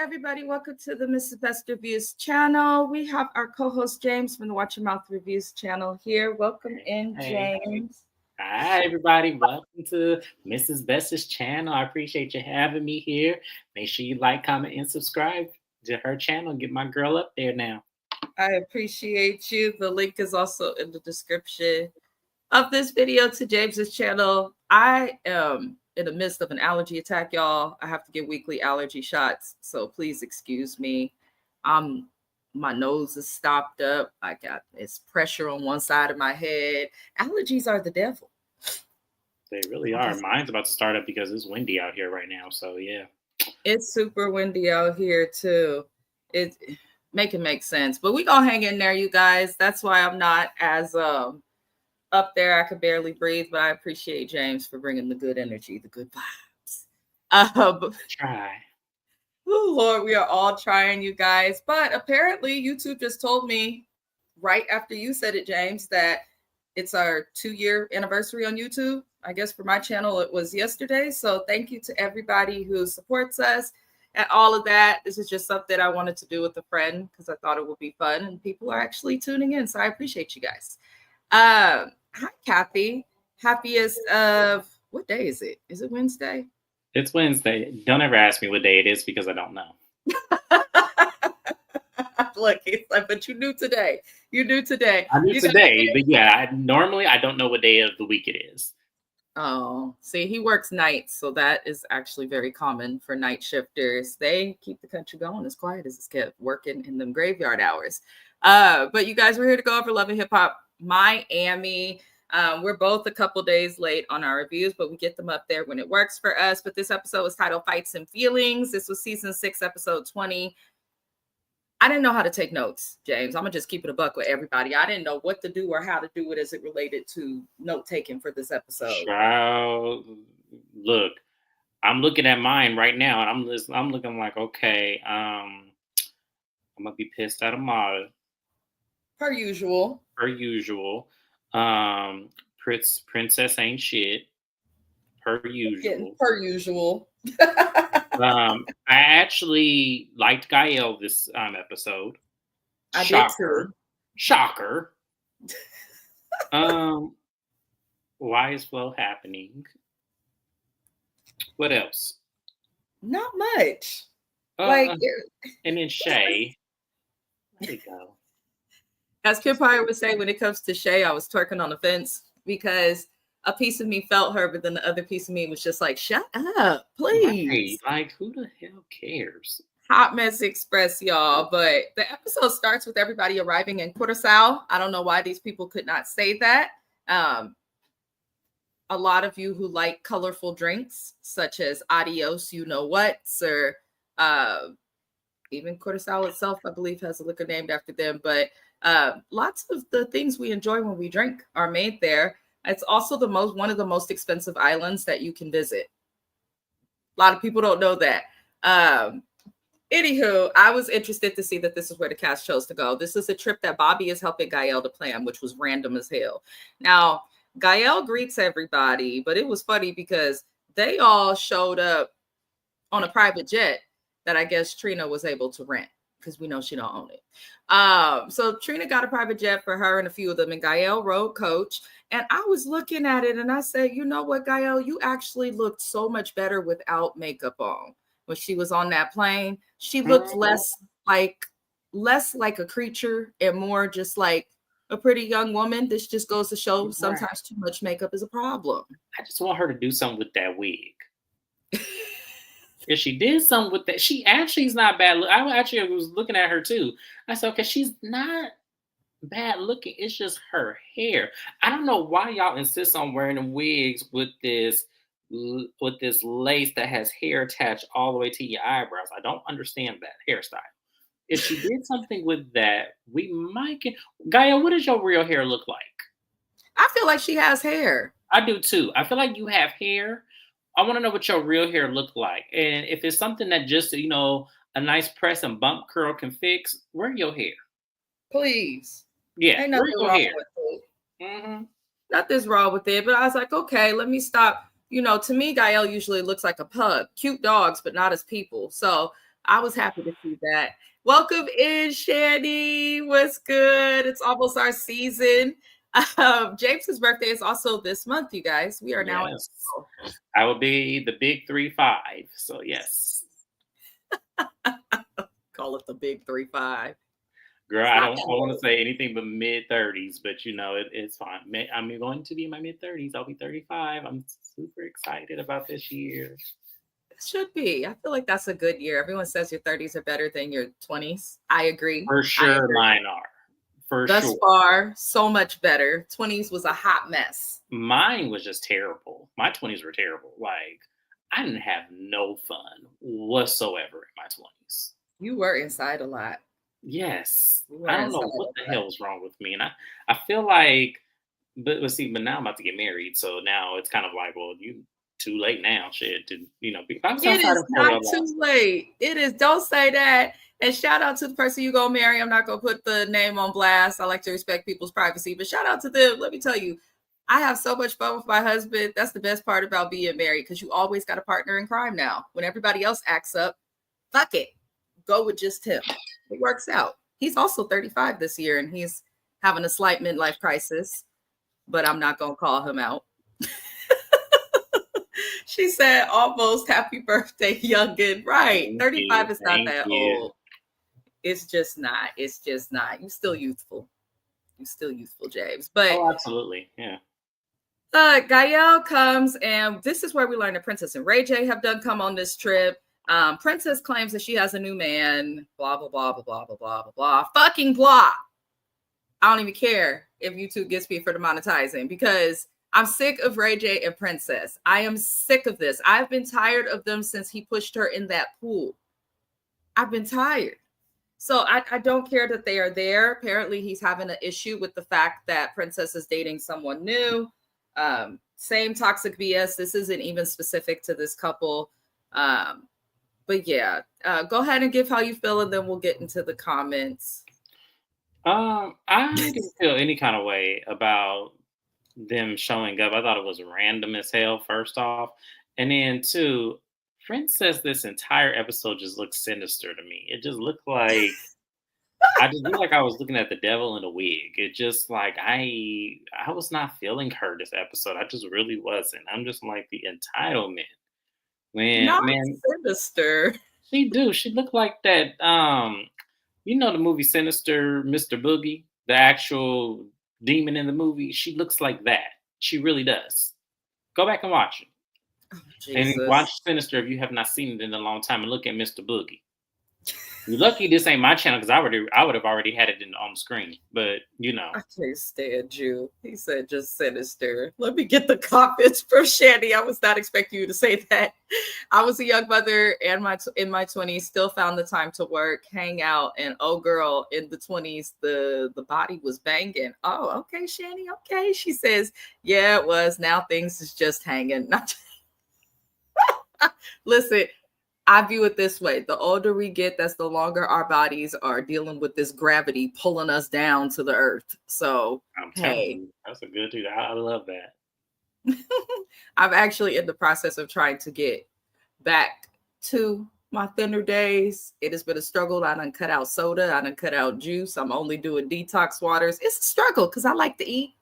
everybody. Welcome to the Mrs. Best Reviews channel. We have our co-host James from the Watch Your Mouth Reviews channel here. Welcome in, James. Hi, everybody. Welcome to Mrs. Best's channel. I appreciate you having me here. Make sure you like, comment, and subscribe to her channel. Get my girl up there now. I appreciate you. The link is also in the description of this video to James's channel. I am in the midst of an allergy attack, y'all. I have to get weekly allergy shots, so please excuse me. My nose is stopped up. I got this pressure on one side of my head. Allergies are the devil. They really are. Mine's about to start up because it's windy out here right now. So yeah, it's super windy out here too. It make sense, but we gonna hang in there, you guys. That's why I'm not as up there. I could barely breathe, but I appreciate James for bringing the good energy, the good vibes. Try. Oh Lord, we are all trying, you guys. But apparently YouTube just told me right after you said it, James, that it's our 2-year anniversary on YouTube. I guess for my channel, it was yesterday. So thank you to everybody who supports us and all of that. This is just something I wanted to do with a friend because I thought it would be fun and people are actually tuning in. So I appreciate you guys. Hi, Kathy. Happiest of, what day is it? Is it Wednesday? It's Wednesday. Don't ever ask me what day it is because I don't know. Look, it's like, but you knew today. You knew today. I knew today, but yeah, normally I don't know what day of the week it is. Oh, see, he works nights, so that is actually very common for night shifters. They keep the country going as quiet as it's kept, working in them graveyard hours. But you guys, we're here to go over Love and Hip Hop Miami. We're both a couple days late on our reviews, but we get them up there when it works for us. But this episode was titled Fights and Feelings. This was season 6, episode 20. I didn't know how to take notes, James. I'm going to just keep it a buck with everybody. I didn't know what to do or how to do it as it related to note taking for this episode. Child, look, I'm looking at mine right now, and I'm looking like, okay, I'm going to be pissed at Amara. Per usual. Princess ain't shit. Per usual. I actually liked Gael this episode. I did too. Shocker. Why is Flo happening? What else? Not much. And then Shay. There you go. As Kid Pie would say, when it comes to Shay, I was twerking on the fence because a piece of me felt her, but then the other piece of me was just like, shut up, please. Right. Like, who the hell cares? Hot Mess Express, y'all. But the episode starts with everybody arriving in Curacao. I don't know why these people could not say that. A lot of you who like colorful drinks, such as Adios, you know what's, or even Curacao itself, I believe, has a liquor named after them. But lots of the things we enjoy when we drink are made there. It's also one of the most expensive islands that you can visit. A lot of people don't know that. Anywho, I was interested to see that this is where the cast chose to go. This is a trip that Bobby is helping Gael to plan, which was random as hell. Now, Gael greets everybody, but it was funny because they all showed up on a private jet that I guess Trina was able to rent, because we know she don't own it. So Trina got a private jet for her and a few of them, and Gael rode coach. And I was looking at it and I said, you know what, Gael, you actually looked so much better without makeup on. When she was on that plane, she looked less like a creature and more just like a pretty young woman. This just goes to show sometimes too much makeup is a problem. I just want her to do something with that wig. If she did something with that, she actually is not bad. I actually was looking at her too. I said, okay, she's not bad looking. It's just her hair. I don't know why y'all insist on wearing the wigs with this lace that has hair attached all the way to your eyebrows. I don't understand that hairstyle. If she did something with that, we might get. Gaia, what does your real hair look like? I feel like she has hair. I do too. I feel like you have hair. I want to know what your real hair look like. And if it's something that just, a nice press and bump curl can fix, wear your hair. Please. Yeah. Ain't nothing wrong with it. Mm-hmm. Nothing's wrong with it. But I was like, okay, let me stop. To me, Gael usually looks like a pug. Cute dogs, but not as people. So I was happy to see that. Welcome in, Shanny. What's good? It's almost our season. James's birthday is also this month, you guys. We are now in Yes. I will be the big 3-5. So yes. call it the big 3-5. Girl, It's I not don't that want to old. say anything but mid-30s, but it's fine. I'm going to be in my mid-30s. I'll be 35. I'm super excited about this year. It should be. I feel like that's a good year. Everyone says your 30s are better than your 20s. I agree. For I sure, agree. mine are. For Thus sure. far, so much better. 20s was a hot mess. Mine was just terrible. My 20s were terrible. Like, I didn't have no fun whatsoever in my 20s. You were inside a lot. Yes. You were I don't inside know what a the lot. hell is wrong with me. And I feel like, but now I'm about to get married. So now it's kind of like, well, you too late now, shit, to, I'm It outside is of not career too loss. late. It is. Don't say that. And shout out to the person you gonna marry. I'm not gonna put the name on blast. I like to respect people's privacy, but shout out to them. Let me tell you, I have so much fun with my husband. That's the best part about being married because you always got a partner in crime now. When everybody else acts up, fuck it, go with just him. It works out. He's also 35 this year, and he's having a slight midlife crisis, but I'm not gonna call him out. She said, almost happy birthday, youngin. Right. Thank 35 you. is not Thank that you. old. It's just not. It's just not. You still youthful. You still youthful, James. But Oh, absolutely. Yeah. Gael comes, and this is where we learn that Princess and Ray J have done come on this trip. Princess claims that she has a new man. Blah, blah, blah, blah, blah, blah, blah, blah, blah. Fucking blah. I don't even care if YouTube gets me for the monetizing because I'm sick of Ray J and Princess. I am sick of this. I've been tired of them since he pushed her in that pool. I've been tired. So I don't care that they are there. Apparently, he's having an issue with the fact that Princess is dating someone new. Same toxic BS. This isn't even specific to this couple. But yeah, go ahead and give how you feel, and then we'll get into the comments. I didn't feel any kind of way about them showing up. I thought it was random as hell, first off. And then two, Princess this entire episode just looked sinister to me. It just looked like I just feel like I was looking at the devil in a wig. It just like I was not feeling her this episode. I just really wasn't. I'm just like the entitlement. Not Man, sinister. she looked like that the movie Sinister, Mr. Boogie, the actual demon in the movie. She looks like that. She really does. Go back and watch it. Oh, And Jesus. watch Sinister if you have not seen it in a long time and look at Mr. Boogie. You're lucky this ain't my channel because I would have already had it on the screen. But I can't stand you. He said just sinister. Let me get the comments from Shandy. I was not expecting you to say that. I was a young mother and in my 20s, still found the time to work, hang out, and oh girl, in the 20s, the body was banging. Oh, okay, Shandy. Okay. She says, yeah, it was. Now things is just hanging. Listen, I view it this way. The older we get, that's the longer our bodies are dealing with this gravity pulling us down to the earth. So, I'm telling hey, you, that's a good dude. I love that. I'm actually in the process of trying to get back to my thinner days. It has been a struggle. I done cut out soda. I done cut out juice. I'm only doing detox waters. It's a struggle because I like to eat.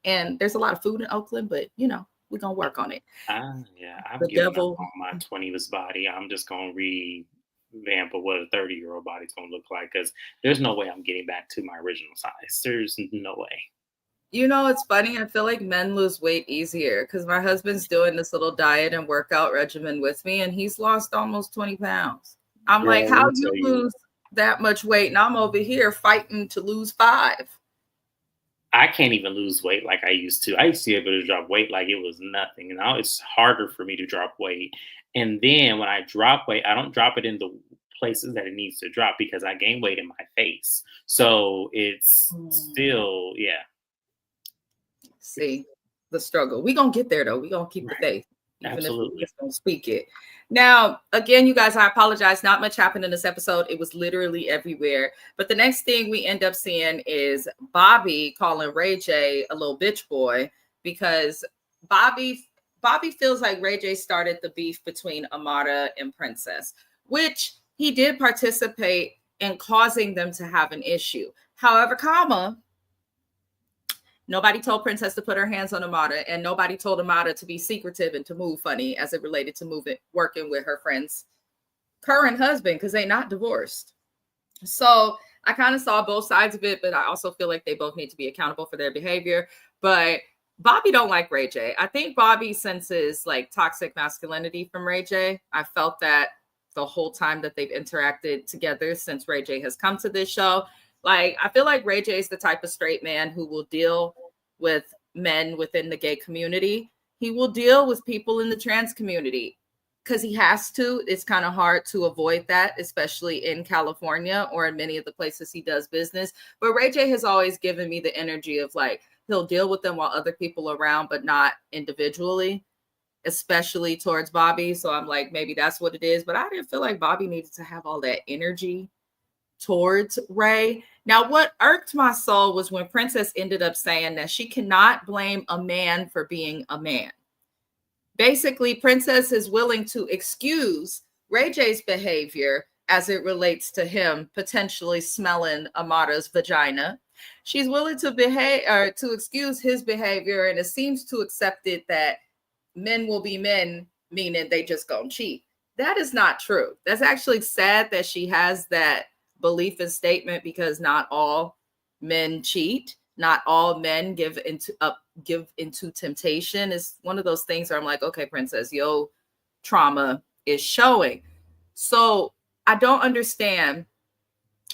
And there's a lot of food in Oakland, but we're going to work on it. Yeah, I'm The giving up devil. on my 20s body. I'm just gonna revamp of what a 30-year-old body's gonna look like because there's no way I'm getting back to my original size. There's no way. It's funny. I feel like men lose weight easier because my husband's doing this little diet and workout regimen with me, and he's lost almost 20 pounds. I'm like, Girl, let how me you tell you, lose that much weight? And I'm over here fighting to lose 5. I can't even lose weight like I used to. I used to be able to drop weight like it was nothing. Now it's harder for me to drop weight. And then when I drop weight, I don't drop it in the places that it needs to drop because I gain weight in my face. So it's still, yeah. See the struggle. We're going to get there, though. We're going to keep the Right. faith, even if we Absolutely. just don't speak it. Now, again, you guys, I apologize. Not much happened in this episode. It was literally everywhere. But the next thing we end up seeing is Bobby calling Ray J a little bitch boy because Bobby feels like Ray J started the beef between Amara and Princess, which he did participate in causing them to have an issue. However, nobody told Princess to put her hands on Amara, and nobody told Amara to be secretive and to move funny as it related to working with her friend's current husband, because they're not divorced. So I kind of saw both sides of it, but I also feel like they both need to be accountable for their behavior. But Bobby don't like Ray J. I think Bobby senses like toxic masculinity from Ray J. I felt that the whole time that they've interacted together since Ray J has come to this show. Like, I feel like Ray J is the type of straight man who will deal with men within the gay community. He will deal with people in the trans community because he has to. It's kind of hard to avoid that, especially in California or in many of the places he does business. But Ray J has always given me the energy of like, he'll deal with them while other people are around, but not individually, especially towards Bobby. So I'm like, maybe that's what it is. But I didn't feel like Bobby needed to have all that energy towards Ray. Now, what irked my soul was when Princess ended up saying that she cannot blame a man for being a man. Basically, Princess is willing to excuse Ray J's behavior as it relates to him potentially smelling Amara's vagina. She's willing to to excuse his behavior, and it seems to accept it that men will be men, meaning they just gonna cheat. That is not true. That's actually sad that she has that belief and statement, because not all men cheat. Not all men give into temptation. It's one of those things where I'm like, okay, Princess, your trauma is showing. So I don't understand,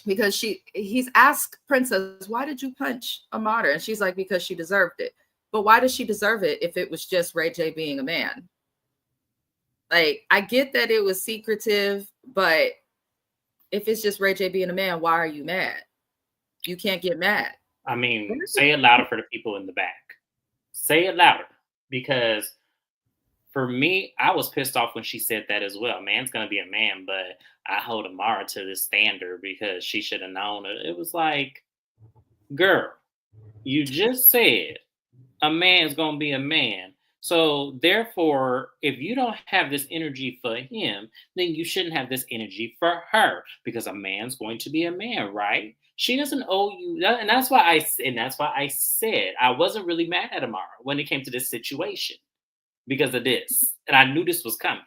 because he's asked Princess, why did you punch Amara? And she's like, because she deserved it. But why does she deserve it if it was just Ray J being a man? Like, I get that it was secretive, but if it's just Ray J being a man, why are you mad? You can't get mad. I mean, say it louder for the people in the back. Say it louder, because for me, I was pissed off when she said that as well. Man's gonna be a man, but I hold Amara to this standard because she should have known it. It was like, girl, you just said a man's gonna be a man. So therefore, if you don't have this energy for him, then you shouldn't have this energy for her, because a man's going to be a man, right? She doesn't owe you, and that's why I said I wasn't really mad at Amara when it came to this situation because of this, and I knew this was coming.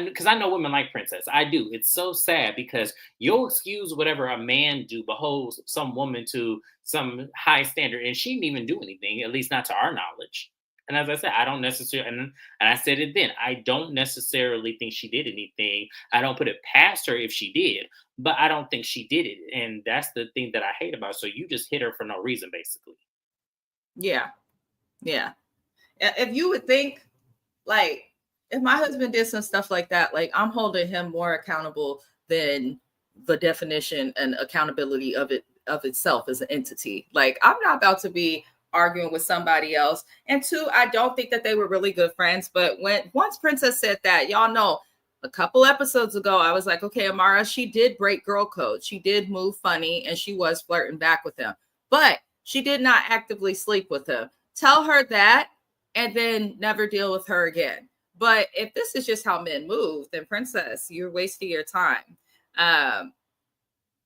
Because I know women like Princess. I do. It's so sad because you'll excuse whatever a man do, but hold some woman to some high standard, and she didn't even do anything, at least not to our knowledge. And as I said, I don't necessarily, and I said it then, I don't necessarily think she did anything. I don't put it past her if she did, but I don't think she did it. And that's the thing that I hate about her. So you just hit her for no reason, basically. Yeah. Yeah. If you would think, like, if my husband did some stuff like that, like, I'm holding him more accountable than the definition and accountability of itself as an entity. Like, I'm not about to be arguing with somebody else. And two, I don't think that they were really good friends. But once Princess said that, y'all know, a couple episodes ago, I was like, okay, Amara, she did break girl code. She did move funny, and she was flirting back with him, but she did not actively sleep with him. Tell her that, and then never deal with her again. But if this is just how men move, then Princess, you're wasting your time.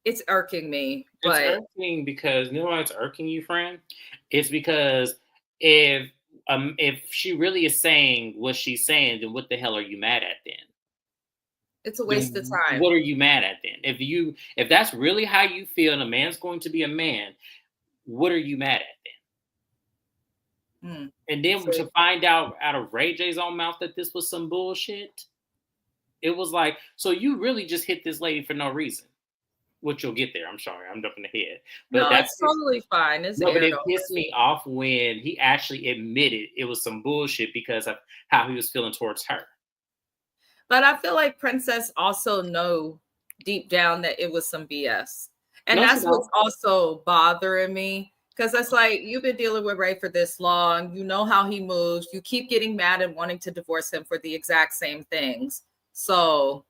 It's irking me. But it's irking because, you know why it's irking you, friend? It's because if she really is saying what she's saying, then what the hell are you mad at then? It's a waste of time. What are you mad at then? If that's really how you feel and a man's going to be a man, what are you mad at then? And then to find out of Ray J's own mouth that this was some bullshit, it was like, so you really just hit this lady for no reason. Which you'll get there. I'm sorry, I'm jumping ahead. But no, that's totally fine. But it pissed me off when he actually admitted it was some bullshit because of how he was feeling towards her. But I feel like Princess also know deep down that it was some BS. And that's what's also bothering me. Because it's like, you've been dealing with Ray for this long. You know how he moves. You keep getting mad and wanting to divorce him for the exact same things. So...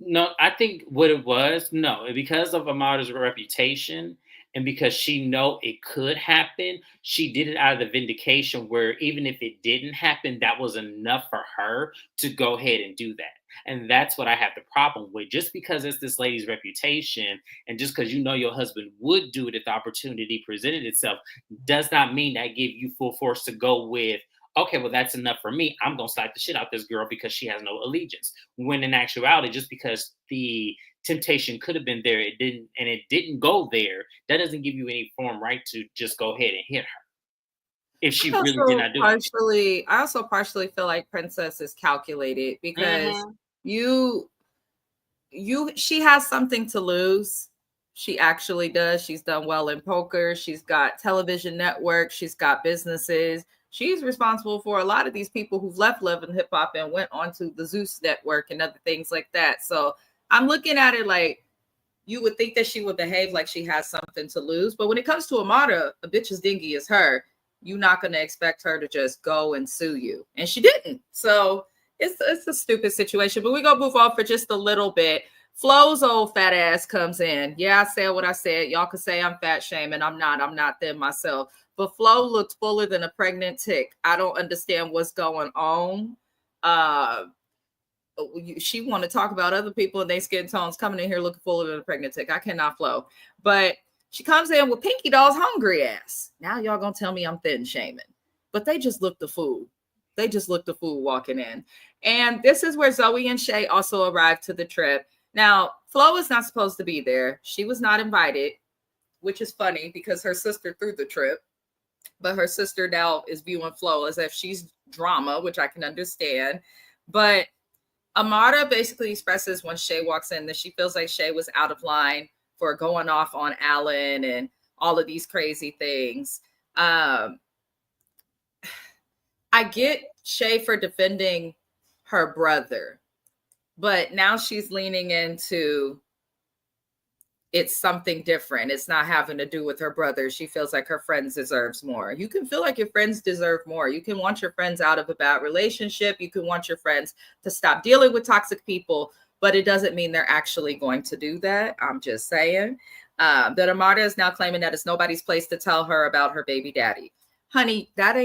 No, I think what it was, because of Amara's reputation and because she know it could happen, she did it out of the vindication where even if it didn't happen, that was enough for her to go ahead and do that. And that's what I have the problem with. Just because it's this lady's reputation, and just because you know your husband would do it if the opportunity presented itself, does not mean that give you full force to go with, okay, well, that's enough for me. I'm going to slap the shit out this girl because she has no allegiance. When in actuality, just because the temptation could have been there, it didn't go there, that doesn't give you any form right to just go ahead and hit her if she really did not do anything. I also partially feel like Princess is calculated because Mm-hmm. she has something to lose. She actually does. She's done well in poker. She's got television networks. She's got businesses. She's responsible for a lot of these people who've left Love and Hip Hop and went onto the Zeus network and other things like that. So I'm looking at it like you would think that she would behave like she has something to lose. But when it comes to Amara, a bitch as dingy as her, you're not going to expect her to just go and sue you. And she didn't. So it's a stupid situation. But we're going to move on for just a little bit. Flo's old fat ass comes in. Yeah, I said what I said. Y'all can say I'm fat shaming. I'm not them myself. But Flo looked fuller than a pregnant tick. I don't understand what's going on. She want to talk about other people and their skin tones coming in here looking fuller than a pregnant tick. I cannot Flo. But she comes in with Pinky Doll's hungry ass. Now y'all gonna tell me I'm thin shaming. But they just looked the fool. They just looked the fool walking in. And this is where Zoe and Shay also arrived to the trip. Now, Flo is not supposed to be there. She was not invited, which is funny because her sister threw the trip. But her sister now is viewing Flo as if she's drama, which I can understand. But Amara basically expresses when Shay walks in that she feels like Shay was out of line for going off on Alan and all of these crazy things. I get Shay for defending her brother, but now she's leaning into it's something different. It's not having to do with her brother. She feels like her friends deserves more. You can feel like your friends deserve more. You can want your friends out of a bad relationship. You can want your friends to stop dealing with toxic people, but it doesn't mean they're actually going to do that. I'm just saying that Amara is now claiming that it's nobody's place to tell her about her baby daddy. Honey, that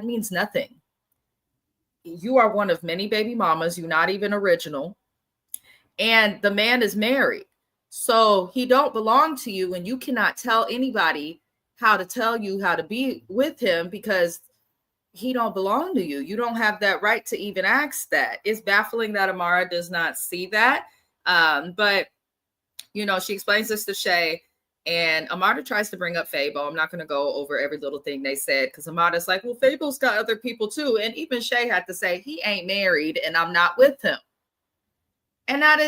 means nothing. You are one of many baby mamas. You're not even original. And the man is married. So he don't belong to you, and you cannot tell anybody how to tell you how to be with him because he don't belong to you. You don't have that right to even ask that. It's baffling that Amara does not see that. But, she explains this to Shay, and Amara tries to bring up Fabo. I'm not going to go over every little thing they said because Amara's like, well, Fabo's got other people too. And even Shay had to say, he ain't married and I'm not with him. And that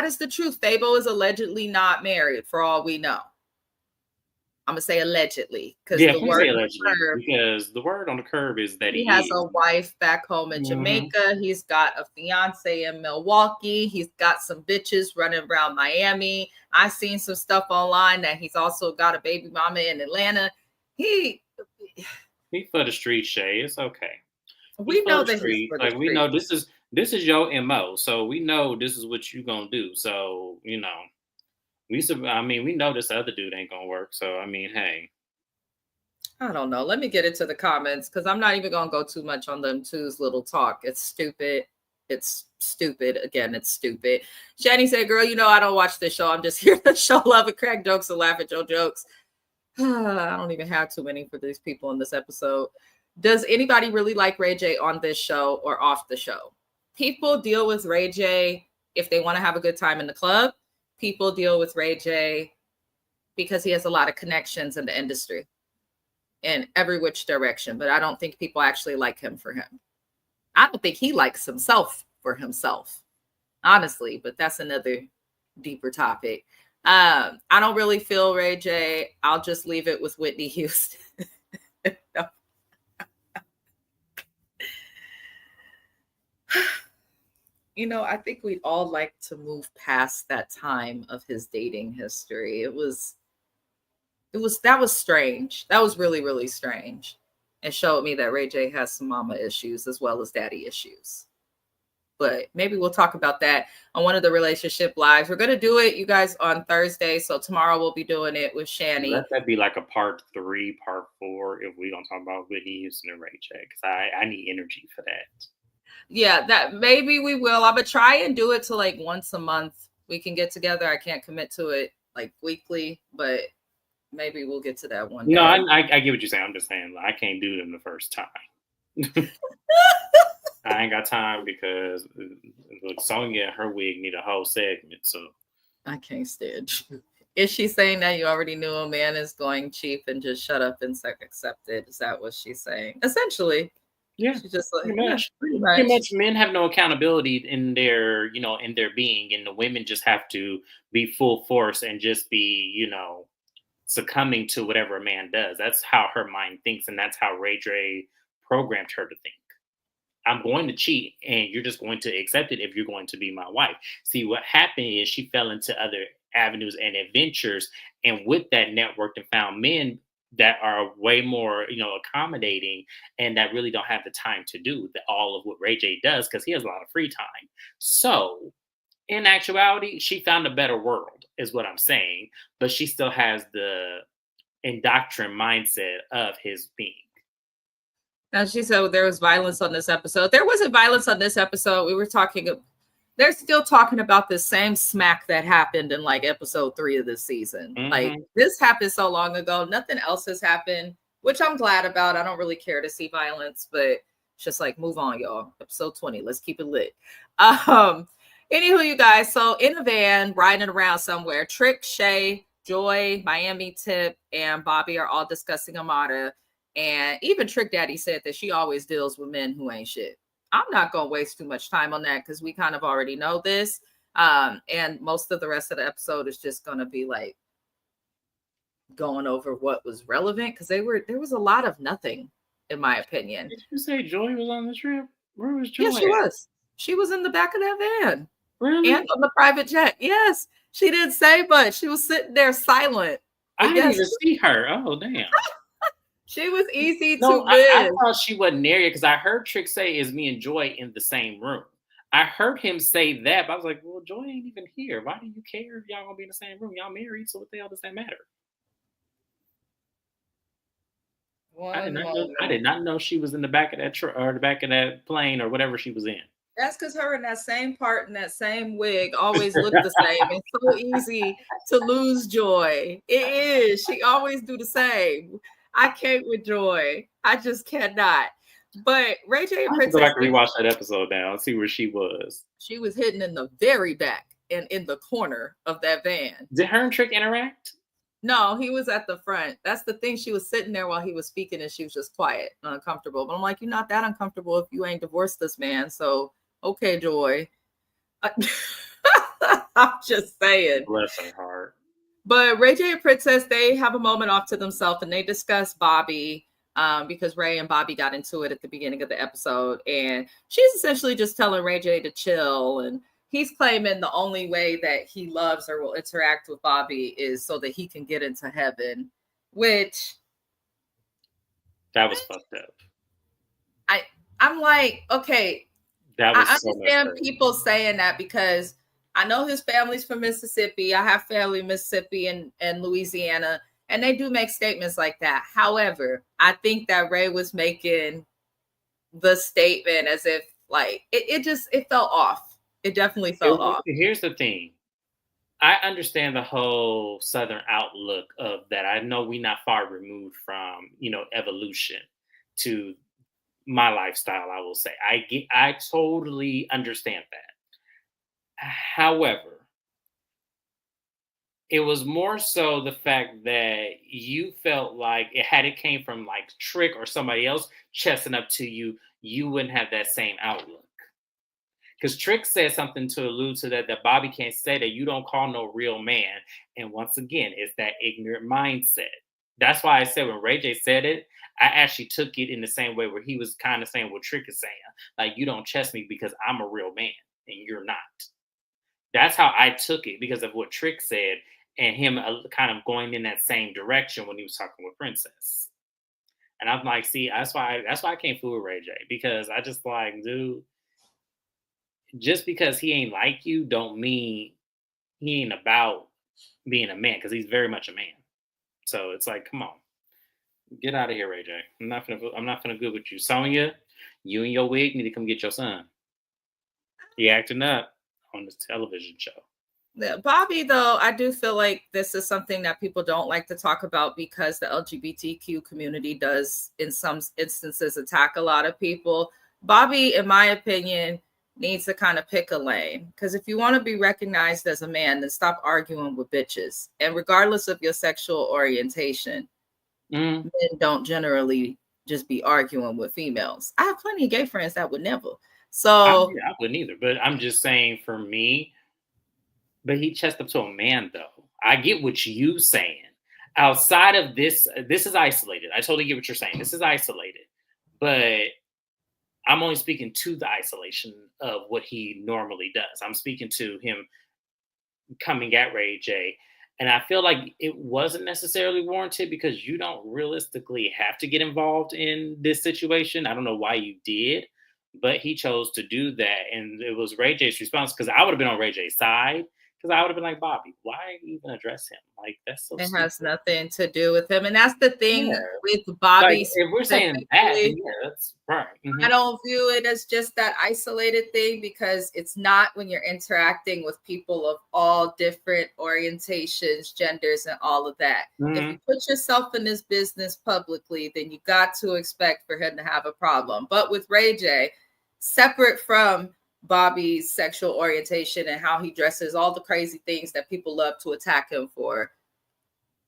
is the truth. Fabo is allegedly not married for all we know. I'm gonna say allegedly because the word on the curb is that he has a wife back home in Jamaica. He's got a fiance in Milwaukee. He's got some bitches running around Miami. I've seen some stuff online that he's also got a baby mama in Atlanta. He for the street, Shay. It's okay. We know that he's for the street. We know this is your MO, so we know this is what you're gonna do. So we know this other dude ain't gonna work. So hey, I don't know. Let me get into the comments because I'm not even gonna go too much on them two's little talk. It's stupid. It's stupid. Again, it's stupid. Shani said, "Girl, I don't watch this show. I'm just here to show love and crack jokes and laugh at your jokes." I don't even have too many for these people in this episode. Does anybody really like Ray J on this show or off the show? People deal with Ray J if they want to have a good time in the club. People deal with Ray J because he has a lot of connections in the industry in every which direction. But I don't think people actually like him for him. I don't think he likes himself for himself, honestly. But that's another deeper topic. I don't really feel Ray J. I'll just leave it with Whitney Houston. No. I think we'd all like to move past that time of his dating history. That was strange. That was really, really strange. It showed me that Ray J has some mama issues as well as daddy issues. But maybe we'll talk about that on one of the relationship lives. We're going to do it, you guys, on Thursday. So tomorrow we'll be doing it with Shani. Let that be like a part 3, part 4, if we don't talk about Whitney Houston and Ray J, because I need energy for that. Yeah, that maybe we will. I'm gonna try and do it to like once a month. We can get together. I can't commit to it like weekly, but maybe we'll get to that one No, day. I get what you're saying. I'm just saying I can't do them the first time. I ain't got time because look, Sonya and her wig need a whole segment. So I can't stand you. Is she saying that you already knew a man is going cheap and just shut up and accept it? Is that what she's saying? Essentially, yeah, she's just like, pretty yeah, much. pretty Pretty much. much, men have no accountability in their, in their being, and the women just have to be full force and just be, succumbing to whatever a man does. That's how her mind thinks, and that's how Ray J programmed her to think. I'm going to cheat, and you're just going to accept it if you're going to be my wife. See, what happened is she fell into other avenues and adventures, and with that networked and found men that are way more, accommodating, and that really don't have the time to do all of what Ray J does because he has a lot of free time. So, in actuality, she found a better world, is what I'm saying, but she still has the indoctrined mindset of his being. Now she said there was violence on this episode. There wasn't violence on this episode. We were talking. They're still talking about the same smack that happened in like episode 3 of this season. Like this happened so long ago. Nothing else has happened, which I'm glad about. I don't really care to see violence, but it's just like move on, y'all. Episode 20. Let's keep it lit. Anywho, you guys. So in the van, riding around somewhere, Trick, Shay, Joy, Miami, Tip, and Bobby are all discussing Amara. And even Trick Daddy said that she always deals with men who ain't shit. I'm not going to waste too much time on that because we kind of already know this. And most of the rest of the episode is just going to be like going over what was relevant because there was a lot of nothing, in my opinion. Did you say Joy was on the trip? Where was Joy? Yeah, she was. She was in the back of that van. Really? And on the private jet. Yes. She didn't say much. She was sitting there silent. I didn't even see her. Oh, damn. She was easy No, to miss. I thought she wasn't there because I heard Trick say, "Is me and Joy in the same room?" I heard him say that, but I was like, "Well, Joy ain't even here. Why do you care if y'all gonna be in the same room? Y'all married, so what the hell does that matter?" I did not know she was in the back of that truck or the back of that plane or whatever she was in. That's because her in that same part in that same wig always look the same. It's so easy to lose Joy. It is. She always do the same. I can't with Joy. I just cannot. But Ray J and Princess, go back and rewatch that episode now and see where she was. She was hidden in the very back and in the corner of that van. Did her and Trick interact? No, he was at the front. That's the thing. She was sitting there while he was speaking and she was just quiet and uncomfortable. But I'm like, you're not that uncomfortable if you ain't divorced this man. So, okay, Joy. I'm just saying. Bless her heart. But Ray J and Princess, they have a moment off to themselves and they discuss Bobby because Ray and Bobby got into it at the beginning of the episode. And she's essentially just telling Ray J to chill. And he's claiming the only way that he loves or will interact with Bobby is so that he can get into heaven, which... That was fucked up. I'm like, okay, that was I understand people saying that because I know his family's from Mississippi. I have family in Mississippi and Louisiana, and they do make statements like that. However, I think that Ray was making the statement as if like it fell off. It definitely fell off. Here's the thing. I understand the whole Southern outlook of that. I know we're not far removed from, evolution to my lifestyle, I will say. I totally understand that. However, it was more so the fact that you felt like it came from like Trick or somebody else chesting up to you, you wouldn't have that same outlook. Because Trick said something to allude to that Bobby can't say that you don't call no real man. And once again, it's that ignorant mindset. That's why I said when Ray J said it, I actually took it in the same way where he was kind of saying what Trick is saying. Like, you don't chest me because I'm a real man and you're not. That's how I took it because of what Trick said and him kind of going in that same direction when he was talking with Princess. And I'm like, see, that's why I can't fool with Ray J, because I just like, dude, just because he ain't like you don't mean he ain't about being a man, because he's very much a man. So it's like, come on. Get out of here, Ray J. I'm not gonna good with you. Sonya, you and your wig need to come get your son. He acting up on this television show. Yeah, Bobby, though, I do feel like this is something that people don't like to talk about because the LGBTQ community does, in some instances, attack a lot of people. Bobby, in my opinion, needs to kind of pick a lane, because if you want to be recognized as a man, then stop arguing with bitches. And regardless of your sexual orientation, men don't generally just be arguing with females. I have plenty of gay friends that would never. So I wouldn't either, but I'm just saying for me, but he chest up to a man though. I get what you saying. Outside of this, this is isolated. I totally get what you're saying. This is isolated. But I'm only speaking to the isolation of what he normally does. I'm speaking to him coming at Ray J. And I feel like it wasn't necessarily warranted because you don't realistically have to get involved in this situation. I don't know why you did, but he chose to do that. And it was Ray J's response, because I would have been on Ray J's side, because I would have been like, Bobby, why even address him? Like, that's so it stupid. has nothing to do with him. And that's the thing with Like, Bobby. if we're saying that, then yeah, that's right. I don't view it as just that isolated thing, because it's not when you're interacting with people of all different orientations, genders, and all of that. If you put yourself in this business publicly, then you got to expect for him to have a problem. But with Ray J, separate from Bobby's sexual orientation and how he dresses, all the crazy things that people love to attack him for,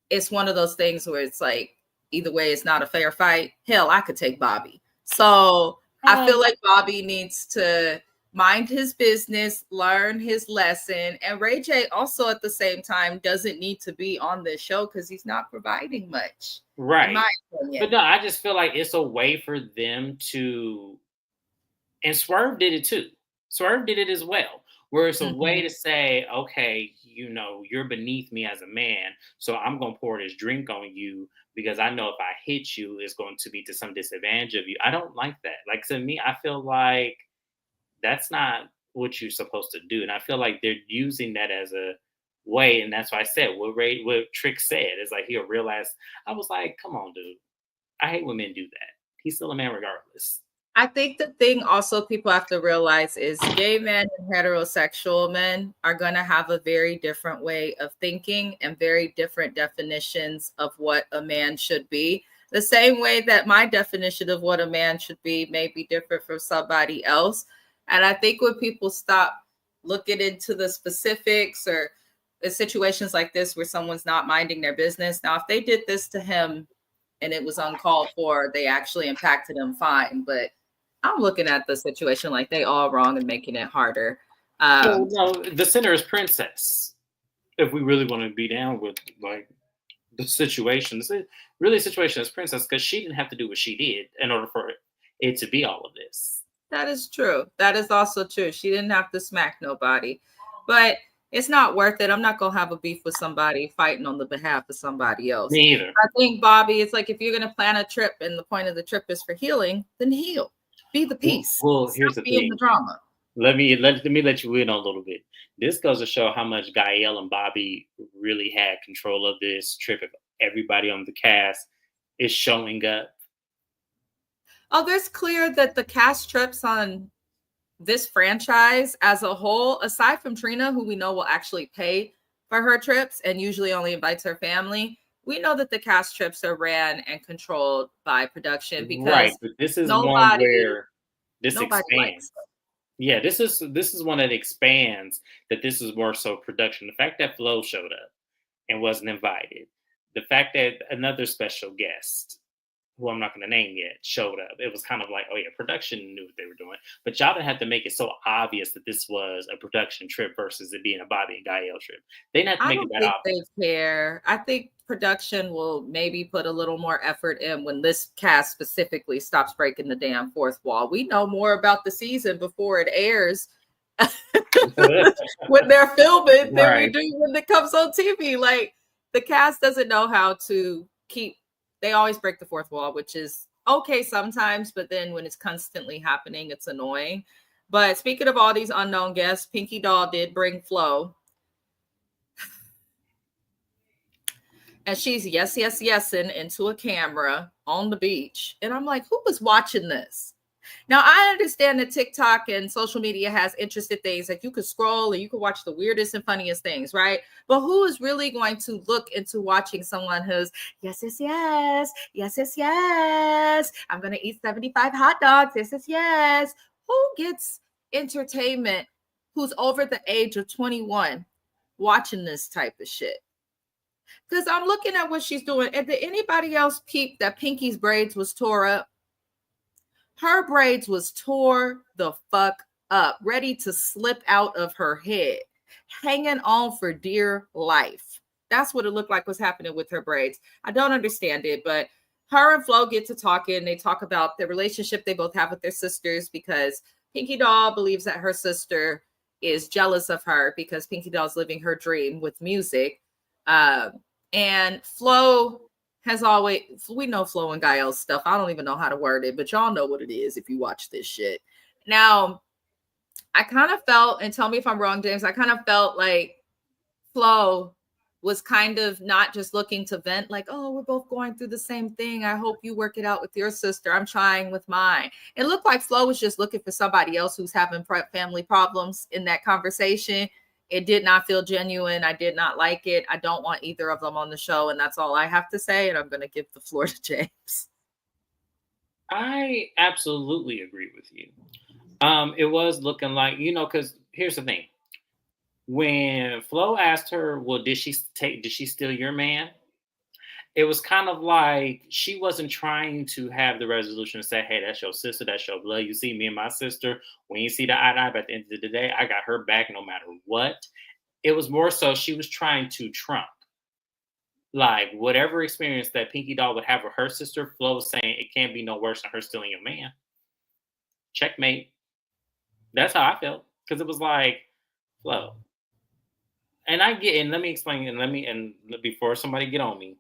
it's one of those things where it's like, either way, it's not a fair fight. Hell, I could take Bobby. So I feel like Bobby needs to mind his business, learn his lesson. And Ray J also at the same time doesn't need to be on this show because he's not providing much. Right. In my opinion. But no, I just feel like it's a way for them to, and Swerve did it too. Swerve did it as well, where it's a way to say, okay, you know, you're beneath me as a man, so I'm going to pour this drink on you because I know if I hit you, it's going to be to some disadvantage of you. I don't like that. Like, to me, I feel like that's not what you're supposed to do. And I feel like they're using that as a way. And that's why I said what Trick said. It's like he'll realize. I was like, come on, dude. I hate when men do that. He's still a man regardless. I think the thing also people have to realize is gay men and heterosexual men are going to have a very different way of thinking and very different definitions of what a man should be. The same way that my definition of what a man should be may be different from somebody else. And I think when people stop looking into the specifics or the situations like this where someone's not minding their business. Now, if they did this to him and it was uncalled for, they actually impacted him, fine. But I'm looking at the situation like they all wrong and making it harder. No, the center is Princess. If we really want to be down with like the situation, really the situation is Princess, because she didn't have to do what she did in order for it to be all of this. That is true. That is also true. She didn't have to smack nobody, but it's not worth it. I'm not going to have a beef with somebody fighting on the behalf of somebody else. Me either. I think, Bobby, it's like if you're going to plan a trip and the point of the trip is for healing, then heal. Be the peace. Well, here's the thing. The drama. Let me let you in on a little bit. This goes to show how much Gael and Bobby really had control of this trip. If everybody on the cast is showing up. Oh, there's clear that the cast trips on this franchise as a whole, aside from Trina, who we know will actually pay for her trips and usually only invites her family, we know that the cast trips are ran and controlled by production, because but this is one where this expands. Yeah, this is one that expands, that this is more so production. The fact that Flo showed up and wasn't invited, the fact that another special guest, who I'm not going to name yet, showed up. It was kind of like, oh yeah, production knew what they were doing. But y'all didn't have to make it so obvious that this was a production trip versus it being a Bobby and Gael trip. They didn't have to make it that obvious. They care. I think production will maybe put a little more effort in when this cast specifically stops breaking the damn fourth wall. We know more about the season before it airs when they're filming than we do when it comes on TV. Like, the cast doesn't know how to keep. They always break the fourth wall, which is okay sometimes, but then when it's constantly happening, it's annoying. But speaking of all these unknown guests, Pinky Doll did bring Flo. And she's yesing into a camera on the beach. And I'm like, who was watching this? Now, I understand that TikTok and social media has interested things like you could scroll and you could watch the weirdest and funniest things, right? But who is really going to look into watching someone who's yes. I'm going to eat 75 hot dogs. Yes. Who gets entertainment who's over the age of 21 watching this type of shit? Because I'm looking at what she's doing. And did anybody else peep that Pinky's braids was tore up? Her braids was tore the fuck up, ready to slip out of her head, hanging on for dear life. That's what it looked like was happening with her braids. I don't understand it, but her and Flo get to talking. They talk about the relationship they both have with their sisters because Pinky Doll believes that her sister is jealous of her because Pinky Doll's living her dream with music. And Flo has always, we know Flo and Gael's stuff. I don't even know how to word it, but y'all know what it is if you watch this shit. Now, I kind of felt, and tell me if I'm wrong, James, I kind of felt like Flo was kind of not just looking to vent, like, oh, we're both going through the same thing. I hope you work it out with your sister. I'm trying with mine. It looked like Flo was just looking for somebody else who's having family problems in that conversation. It did not feel genuine. I did not like it. I don't want either of them on the show. And that's all I have to say. And I'm going to give the floor to James. I absolutely agree with you. It was looking like, because here's the thing. When Flo asked her, well, did she steal your man? It was kind of like she wasn't trying to have the resolution to say, hey, that's your sister, that's your blood. You see, me and my sister, when you see the eye to eye, but at the end of the day, I got her back no matter what. It was more so she was trying to trump. Like, whatever experience that Pinky Doll would have with her sister, Flo was saying it can't be no worse than her stealing your man. Checkmate. That's how I felt. Because it was like, Flo. And I get, and let me explain, and before somebody get on me,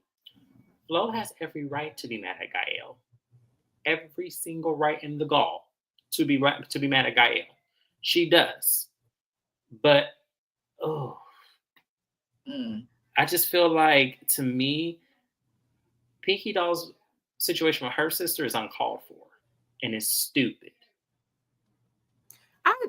Flo has every right to be mad at Gael. Every single right in the gall to be mad at Gael. She does. But I just feel like, to me, Pinky Doll's situation with her sister is uncalled for and it's stupid.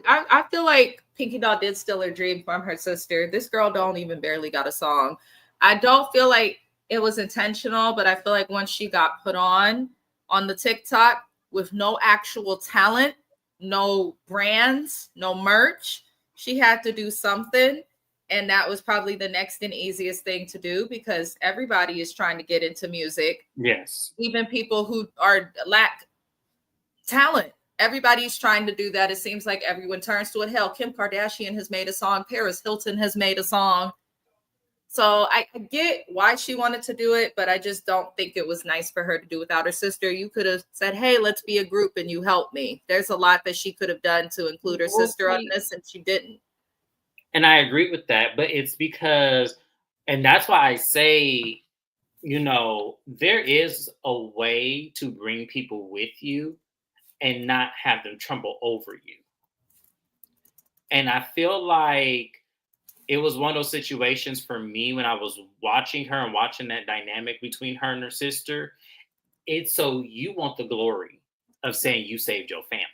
I feel like Pinky Doll did steal her dream from her sister. This girl don't even barely got a song. I don't feel like it was intentional, but I feel like once she got put on the TikTok with no actual talent, no brands, no merch, she had to do something. And that was probably the next and easiest thing to do because everybody is trying to get into music. Yes. Even people who lack talent. Everybody's trying to do that. It seems like everyone turns to it. Hell, Kim Kardashian has made a song. Paris Hilton has made a song. So I get why she wanted to do it, but I just don't think it was nice for her to do without her sister. You could have said, hey, let's be a group and you help me. There's a lot that she could have done to include her sister on this, and she didn't. And I agree with that, but it's because, and that's why I say, there is a way to bring people with you and not have them tremble over you. And I feel like it was one of those situations for me when I was watching her and watching that dynamic between her and her sister. It's so you want the glory of saying you saved your family,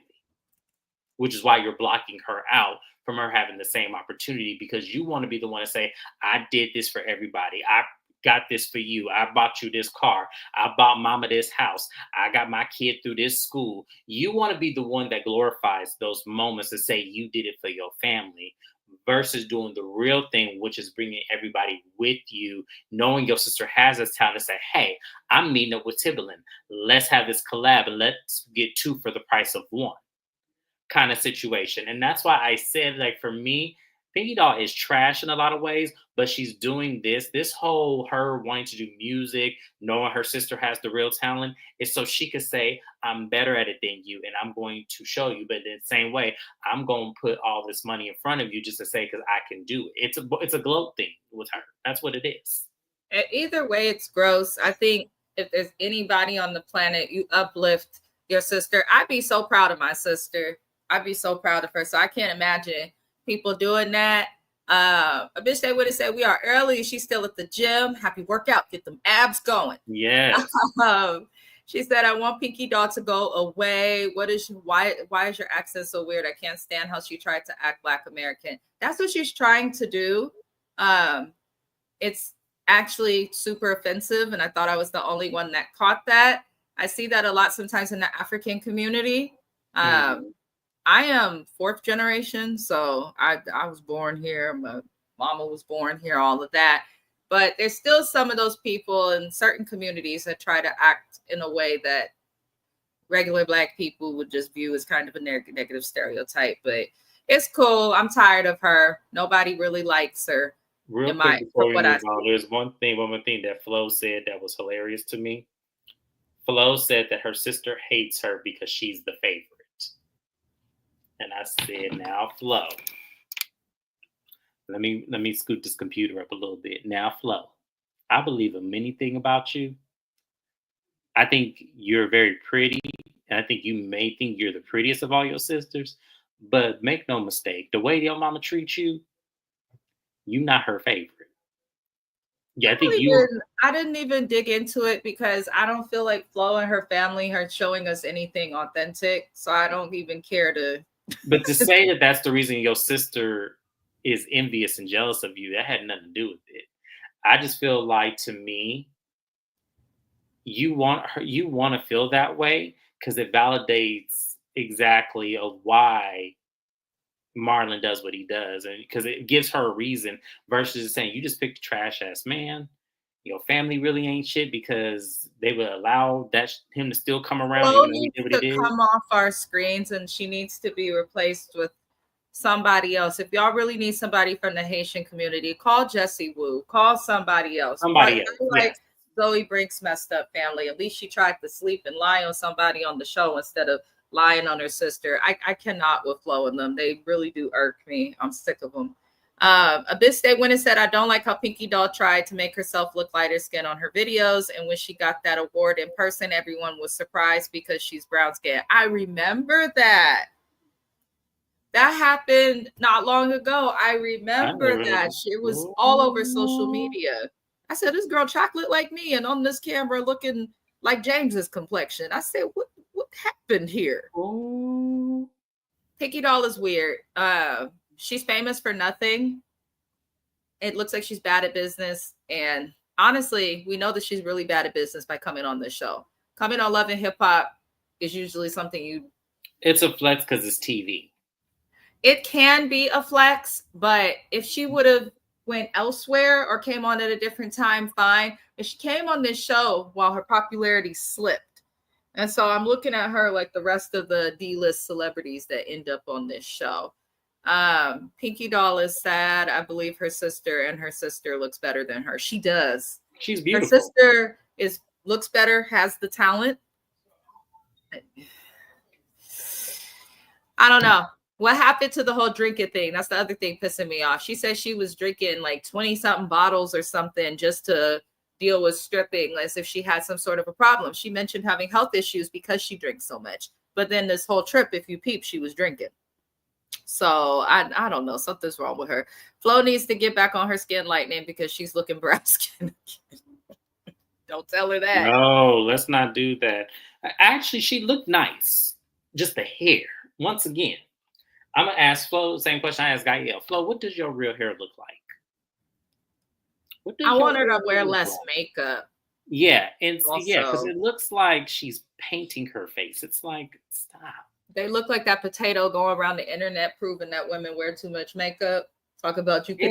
which is why you're blocking her out from her having the same opportunity, because you want to be the one to say, I did this for everybody. I got this for you. I bought you this car. I bought mama this house. I got my kid through this school. You want to be the one that glorifies those moments to say you did it for your family versus doing the real thing, which is bringing everybody with you, knowing your sister has this talent to say, hey, I'm meeting up with Timbaland. Let's have this collab and let's get two for the price of one kind of situation. And that's why I said, like, for me, Pinky Doll is trash in a lot of ways, but she's doing this whole her wanting to do music, knowing her sister has the real talent, is so she could say, I'm better at it than you, and I'm going to show you. But in the same way, I'm going to put all this money in front of you just to say, because I can do it. It's a gloat thing with her. That's what it is. Either way, it's gross. I think if there's anybody on the planet, you uplift your sister. I'd be so proud of my sister. I'd be so proud of her. So I can't imagine people doing that. A bitch that would have said we are early. She's still at the gym. Happy workout. Get them abs going. Yes. She said, I want Pinky Doll to go away. Why is your accent so weird? I can't stand how she tried to act Black American. That's what she's trying to do. It's actually super offensive. And I thought I was the only one that caught that. I see that a lot sometimes in the African community. I am fourth generation, so I was born here. My mama was born here, all of that. But there's still some of those people in certain communities that try to act in a way that regular Black people would just view as kind of a negative stereotype. But it's cool. I'm tired of her. Nobody really likes her. Real quick before we move on, there's one more thing that Flo said that was hilarious to me. Flo said that her sister hates her because she's the favorite. And I said, now, Flo, let me scoot this computer up a little bit. Now, Flo, I believe in many things about you. I think you're very pretty, and I think you may think you're the prettiest of all your sisters. But make no mistake, the way your mama treats you, you're not her favorite. Yeah, I didn't even dig into it because I don't feel like Flo and her family are showing us anything authentic. So I don't even care to. But to say that that's the reason your sister is envious and jealous of you, that had nothing to do with it. I just feel like, to me, you want to feel that way because it validates exactly of why Marlon does what he does, and because it gives her a reason versus saying you just picked a trash ass man. Your family really ain't shit because they would allow him to still come around. Flo needs to come off our screens, and she needs to be replaced with somebody else. If y'all really need somebody from the Haitian community, call Jessie Wu. Call somebody else. Somebody else. Like Zoe Brink's messed up family. At least she tried to sleep and lie on somebody on the show instead of lying on her sister. I cannot with Flo and them. They really do irk me. I'm sick of them. Abyss Day went and said, I don't like how Pinky Doll tried to make herself look lighter skin on her videos. And when she got that award in person, everyone was surprised because she's brown skin. I remember that. That happened not long ago. I remember that. It was all over social media. I said, this girl chocolate like me and on this camera looking like James's complexion. I said, what happened here? Ooh. Pinky Doll is weird. She's famous for nothing. It looks like she's bad at business. And honestly, we know that she's really bad at business by coming on this show. Coming on Love and Hip Hop is usually something it's a flex because it's TV. It can be a flex, but if she would have went elsewhere or came on at a different time, fine. If she came on this show while her popularity slipped. And so I'm looking at her like the rest of the D-list celebrities that end up on this show. Pinky Doll is sad. I believe her sister looks better than her. She does. She's beautiful. Her sister looks better, has the talent. I don't know. What happened to the whole drinking thing? That's the other thing pissing me off. She said she was drinking like 20-something bottles or something just to deal with stripping, as if she had some sort of a problem. She mentioned having health issues because she drinks so much. But then this whole trip, if you peep, she was drinking. So I don't know. Something's wrong with her. Flo needs to get back on her skin lightening because she's looking brown skin again. Don't tell her that. No, let's not do that. Actually, she looked nice. Just the hair. Once again, I'm going to ask Flo the same question I asked Gael. Flo, what does your real hair look like? I want her to wear less makeup. Yeah, and yeah, because it looks like she's painting her face. It's like, stop. They look like that potato going around the internet proving that women wear too much makeup. Talk about you can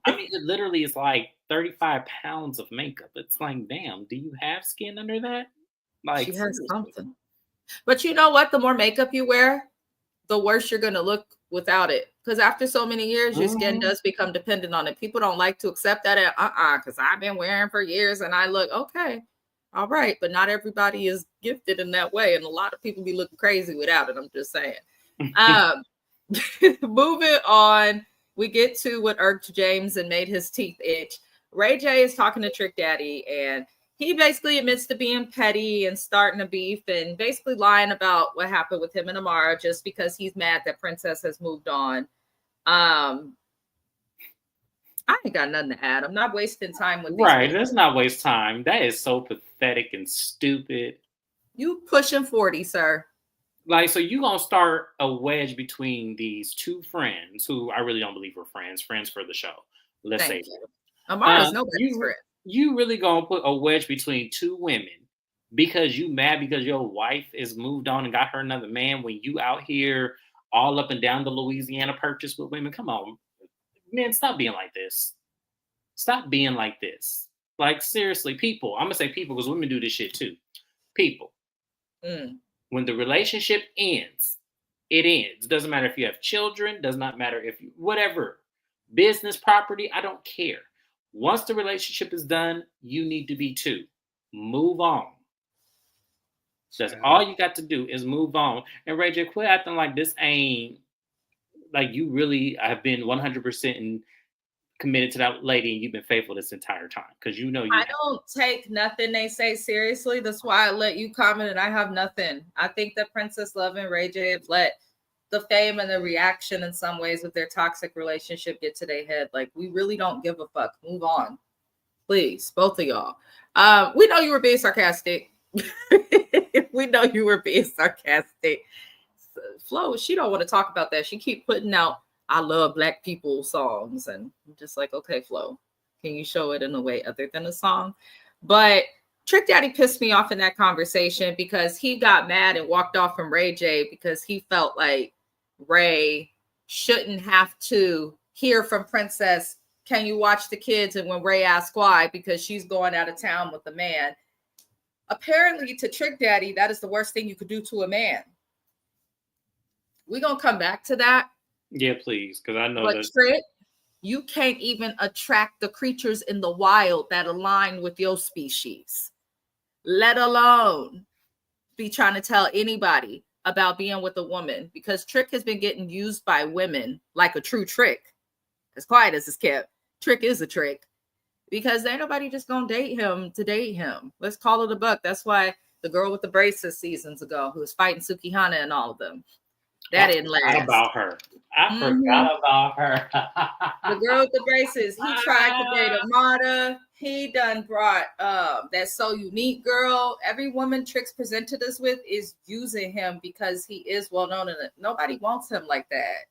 I mean, it literally is like 35 pounds of makeup. It's like, damn, do you have skin under that? Like, she has something. But you know what? The more makeup you wear, the worse you're going to look without it. Because after so many years, your skin does become dependent on it. People don't like to accept that. Because I've been wearing for years and I look okay. All right. But not everybody is gifted in that way. And a lot of people be looking crazy without it. I'm just saying. Moving on. We get to what irked James and made his teeth itch. Ray J is talking to Trick Daddy, and he basically admits to being petty and starting a beef and basically lying about what happened with him and Amara just because he's mad that Princess has moved on. I ain't got nothing to add. I'm not wasting time with these Right. people. Let's not waste time. That is so pathetic and stupid. You pushing 40, sir. Like, so you gonna start a wedge between these two friends who I really don't believe were friends for the show. Let's say Thank that. you. Amara's nobody's You friend. you really gonna put a wedge between two women because you mad because your wife is moved on and got her another man when you out here all up and down the Louisiana Purchase with women? Come on, man, stop being like this. Stop being like this. Like, seriously, people. I'm gonna say people because women do this shit too. People. Mm. When the relationship ends, it ends. Doesn't matter if you have children, does not matter if you, whatever, business, property, I don't care. Once the relationship is done, you need to be two. Move on. That's all you got to do is move on. And Ray J, quit acting like this ain't, like you really have been 100% committed to that lady and you've been faithful this entire time. Because you know you I don't take nothing they say seriously. That's why I let you comment and I have nothing. I think that Princess Love and Ray J have let the fame and the reaction in some ways with their toxic relationship get to their head. Like, we really don't give a fuck. Move on. Please, both of y'all. We know you were being sarcastic. We know you were being sarcastic. Flo, she don't want to talk about that. She keep putting out I love black people songs. And I'm just like, okay, Flo, can you show it in a way other than a song? But Trick Daddy pissed me off in that conversation because he got mad and walked off from Ray J because he felt like Ray shouldn't have to hear from Princess, can you watch the kids? And when Ray asked why, because she's going out of town with a man. Apparently, to Trick Daddy, that is the worst thing you could do to a man. We're going to come back to that. Yeah, please, because I know that. Trick, you can't even attract the creatures in the wild that align with your species, let alone be trying to tell anybody about being with a woman, because Trick has been getting used by women like a true trick. As quiet as it's kept, Trick is a trick because ain't nobody just gonna date him to date him. Let's call it a buck. That's why the girl with the braces seasons ago who was fighting Sukihana and all of them, that didn't last. I forgot about her. I forgot about her. The girl with the braces. He tried to date Amara. He done brought that So Unique girl. Every woman Tricks presented us with is using him because he is well known, and nobody wants him like that.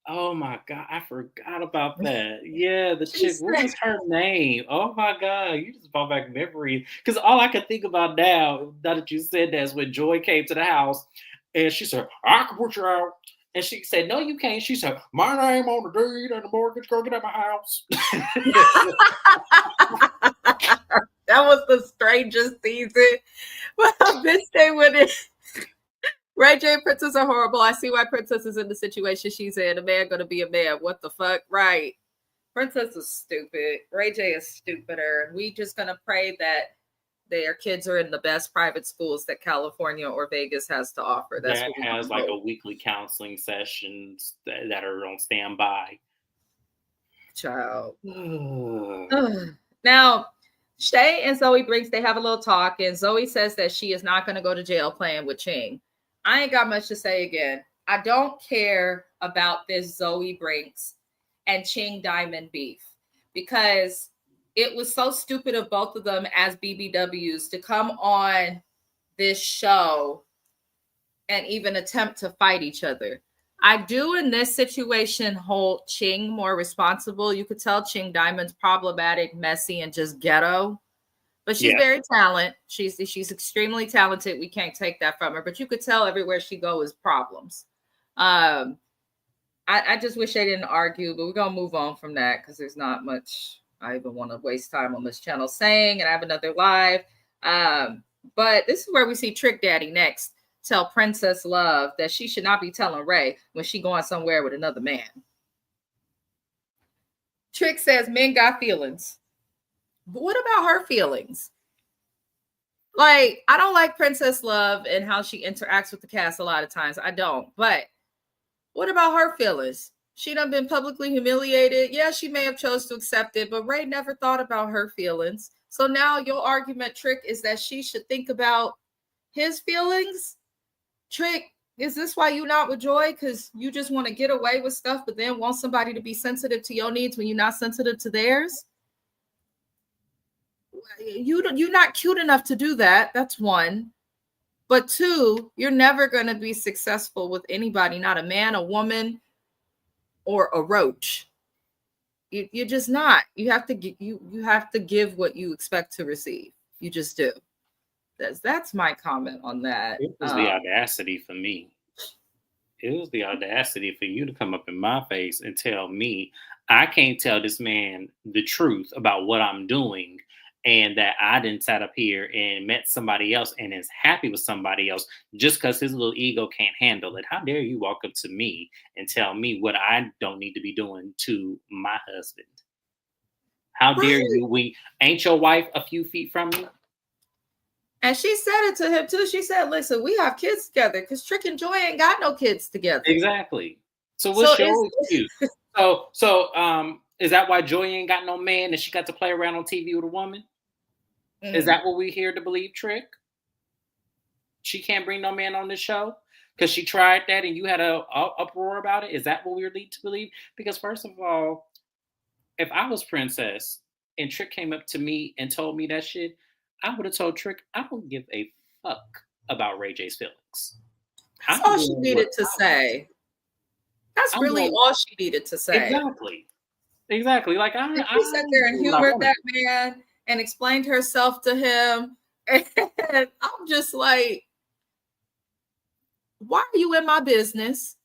Oh my God, I forgot about that. Yeah, the chick, what was her name? Oh my God, you just brought back memories. Because all I can think about now that you said that, is when Joy came to the house and she said, I can put you out. And she said, no, you can't. She said, my name on the deed and the mortgage, go get out my house. That was the strangest season. But bitch, they went in. Ray J and Princess are horrible. I see why Princess is in the situation she's in. A man gonna be a man. What the fuck? Right. Princess is stupid. Ray J is stupider. We just gonna pray that their kids are in the best private schools that California or Vegas has to offer. That's that has like a weekly counseling sessions that are on standby. Child. Now, Shay and Zoe Brinks, they have a little talk, and Zoe says that she is not going to go to jail playing with Ching. I ain't got much to say again. I don't care about this Zoe Brinks and Ching Diamond beef because it was so stupid of both of them as BBWs to come on this show and even attempt to fight each other. I do in this situation hold Ching more responsible. You could tell Ching Diamond's problematic, messy, and just ghetto. But she's very talented. She's extremely talented. We can't take that from her. But you could tell everywhere she goes problems. I just wish they didn't argue, but we're going to move on from that because there's not much I even want to waste time on this channel saying. And I have another live. But this is where we see Trick Daddy next tell Princess Love that she should not be telling Ray when she going somewhere with another man. Trick says men got feelings. But what about her feelings? Like, I don't like Princess Love and how she interacts with the cast a lot of times. I don't. But what about her feelings? She done been publicly humiliated. Yeah, she may have chose to accept it, but Ray never thought about her feelings. So now your argument, Trick, is that she should think about his feelings? Trick, Is this why you not with Joy? Because you just want to get away with stuff, but then want somebody to be sensitive to your needs when you're not sensitive to theirs? You're not cute enough to do that. That's one. But two, you're never going to be successful with anybody, not a man, a woman, or a roach. You're just not. You have to give what you expect to receive. You just do. That's my comment on that. It was the audacity for me. It was the audacity for you to come up in my face and tell me I can't tell this man the truth about what I'm doing, and that I didn't sat up here and met somebody else and is happy with somebody else just because his little ego can't handle it. How dare you walk up to me and tell me what I don't need to be doing to my husband? How dare you? Ain't your wife a few feet from you? And she said it to him too. She said, listen, we have kids together because Trick and Joy ain't got no kids together. Exactly. So what's your excuse? So is that why Joy ain't got no man and she got to play around on TV with a woman? Is that what we here to believe, Trick? She can't bring no man on this show because she tried that and you had a uproar about it? Is that what we're led to believe? Because first of all, if I was Princess and Trick came up to me and told me that shit, I would have told Trick, I don't give a fuck about Ray J's feelings. That's all she needed to say. That's really all she needed to say. Exactly. Like she sat there and humored that man and explained herself to him. And I'm just like, why are you in my business?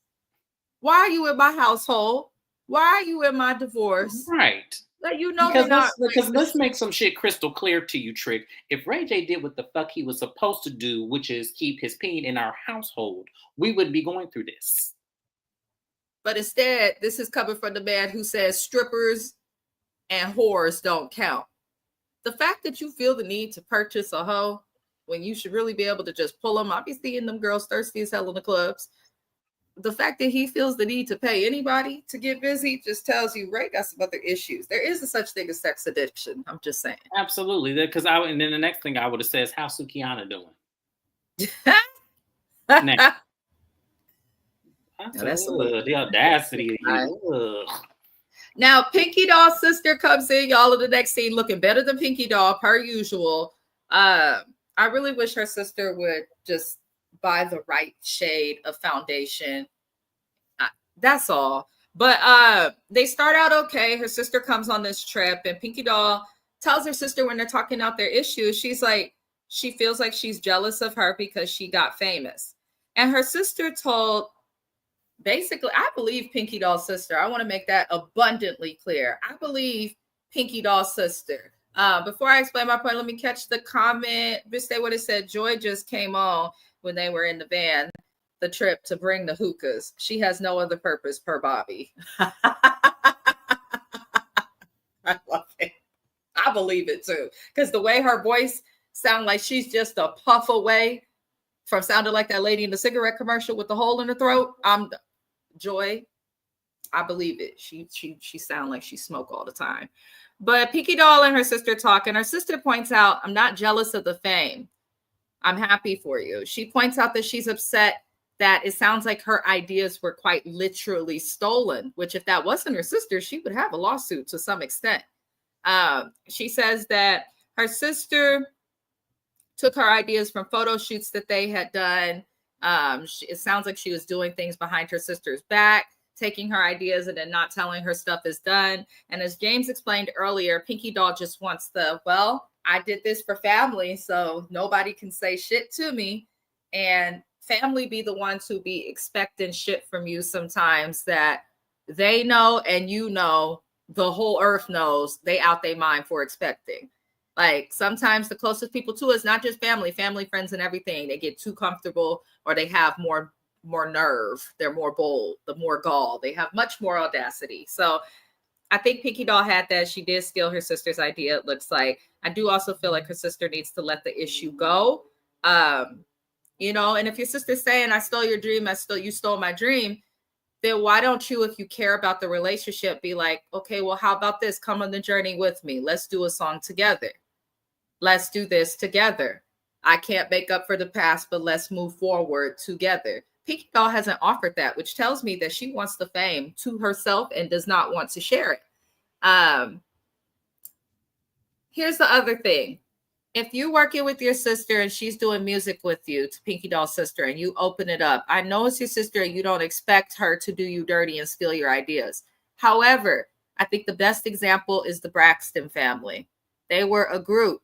Why are you in my household? Why are you in my divorce? Right. Like, you know, because let's make some shit crystal clear to you, Trick. If Ray J did what the fuck he was supposed to do, which is keep his peen in our household, we wouldn't be going through this. But instead, this is coming from the man who says strippers and whores don't count. The fact that you feel the need to purchase a hoe when you should really be able to just pull them, I be seeing them girls thirsty as hell in the clubs. The fact that he feels the need to pay anybody to get busy just tells you Ray got some other issues. There is a such thing as sex addiction. I'm just saying. Absolutely. Because and then the next thing I would have said is, how's Sukiana doing? Next. That's the audacity of you. Now, Pinky Doll's sister comes in, y'all, in the next scene looking better than Pinky Doll, per usual. I really wish her sister would just buy the right shade of foundation. That's all. But they start out okay. Her sister comes on this trip, and Pinky Doll tells her sister when they're talking out their issues, she's like, she feels like she's jealous of her because she got famous. And her sister told, basically, I believe Pinky Doll's sister. I want to make that abundantly clear. I believe Pinky Doll's sister. Before I explain my point, let me catch the comment. Just say what it said. Joy just came on when they were in the van, the trip to bring the hookahs. She has no other purpose per Bobby. I love it. I believe it too. Because the way her voice sounds like she's just a puff away from sounding like that lady in the cigarette commercial with the hole in the throat. Joy, I believe it. She sounds like she smoke all the time. But Pinky Doll and her sister talk, and her sister points out, I'm not jealous of the fame. I'm happy for you. She points out that she's upset that it sounds like her ideas were quite literally stolen, which if that wasn't her sister, she would have a lawsuit to some extent. She says that her sister took her ideas from photo shoots that they had done. It sounds like she was doing things behind her sister's back, taking her ideas and then not telling her stuff is done. And as James explained earlier, Pinky Doll just wants I did this for family, so nobody can say shit to me. And family be the ones who be expecting shit from you sometimes that they know and you know, the whole earth knows they out their mind for expecting. Like sometimes the closest people to us, not just family, friends, and everything, they get too comfortable or they have more nerve. They're more bold, the more gall. They have much more audacity. So I think Pinky Doll had that. She did steal her sister's idea, it looks like. I do also feel like her sister needs to let the issue go. You know, and if your sister's saying, I stole your dream, you stole my dream, then why don't you, if you care about the relationship, be like, okay, well, how about this? Come on the journey with me. Let's do a song together. Let's do this together. I can't make up for the past, but let's move forward together. Pinky Doll hasn't offered that, which tells me that she wants the fame to herself and does not want to share it. Here's the other thing. If you're working with your sister and she's doing music with you, to Pinky Doll's sister, and you open it up, I know it's your sister and you don't expect her to do you dirty and steal your ideas. However, I think the best example is the Braxton family. They were a group,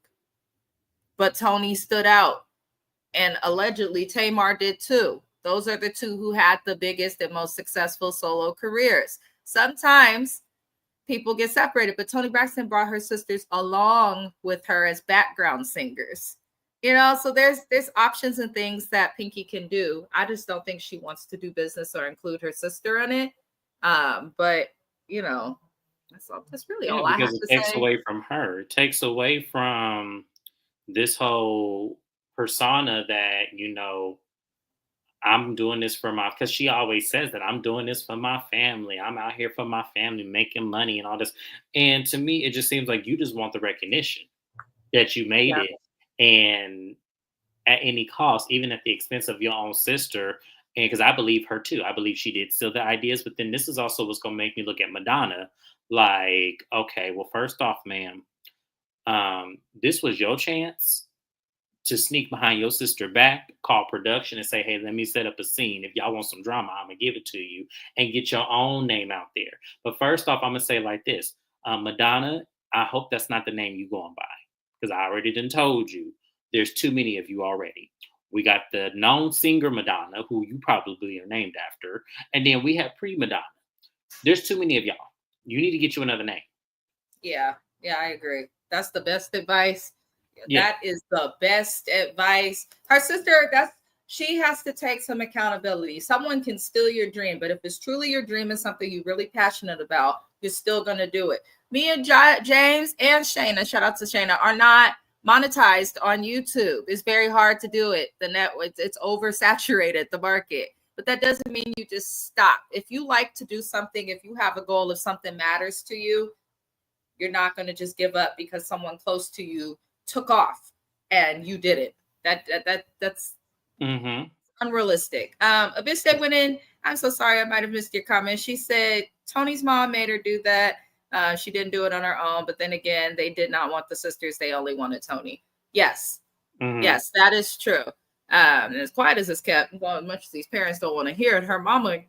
but Tony stood out, and allegedly Tamar did too. Those are the two who had the biggest and most successful solo careers. Sometimes people get separated, but Toni Braxton brought her sisters along with her as background singers. You know, so there's options and things that Pinky can do. I just don't think she wants to do business or include her sister in it. But you know, that's really all I have to say. It takes away from her. It takes away from this whole persona that, you know, I'm doing this for because she always says that I'm doing this for my family. I'm out here for my family, making money and all this. And to me, it just seems like you just want the recognition that you made it, and at any cost, even at the expense of your own sister. And because I believe her too. I believe she did steal the ideas. But then this is also what's going to make me look at Madonna like, okay, well, first off, ma'am, this was your chance to sneak behind your sister back, call production and say, hey, let me set up a scene. If y'all want some drama, I'm going to give it to you, and get your own name out there. But first off, I'm going to say like this. Madonna, I hope that's not the name you going by, because I already done told you there's too many of you already. We got the known singer Madonna, who you probably are named after. And then we have pre-Madonna. There's too many of y'all. You need to get you another name. Yeah, I agree. That's the best advice. Yeah. That is the best advice. Her sister, she has to take some accountability. Someone can steal your dream, but if it's truly your dream and something you're really passionate about, you're still going to do it. Me and James and Shayna, shout out to Shayna, are not monetized on YouTube. It's very hard to do it. The network, it's oversaturated, the market. But that doesn't mean you just stop. If you like to do something, if you have a goal, if something matters to you, you're not going to just give up because someone close to you took off and you didn't. That's unrealistic. Abiste went in. I'm so sorry, I might have missed your comment. She said Tony's mom made her do that. She didn't do it on her own, but then again, they did not want the sisters. They only wanted Tony. Yes. Yes, that is true. And as quiet as it's kept, well, much as these parents don't want to hear it, her mama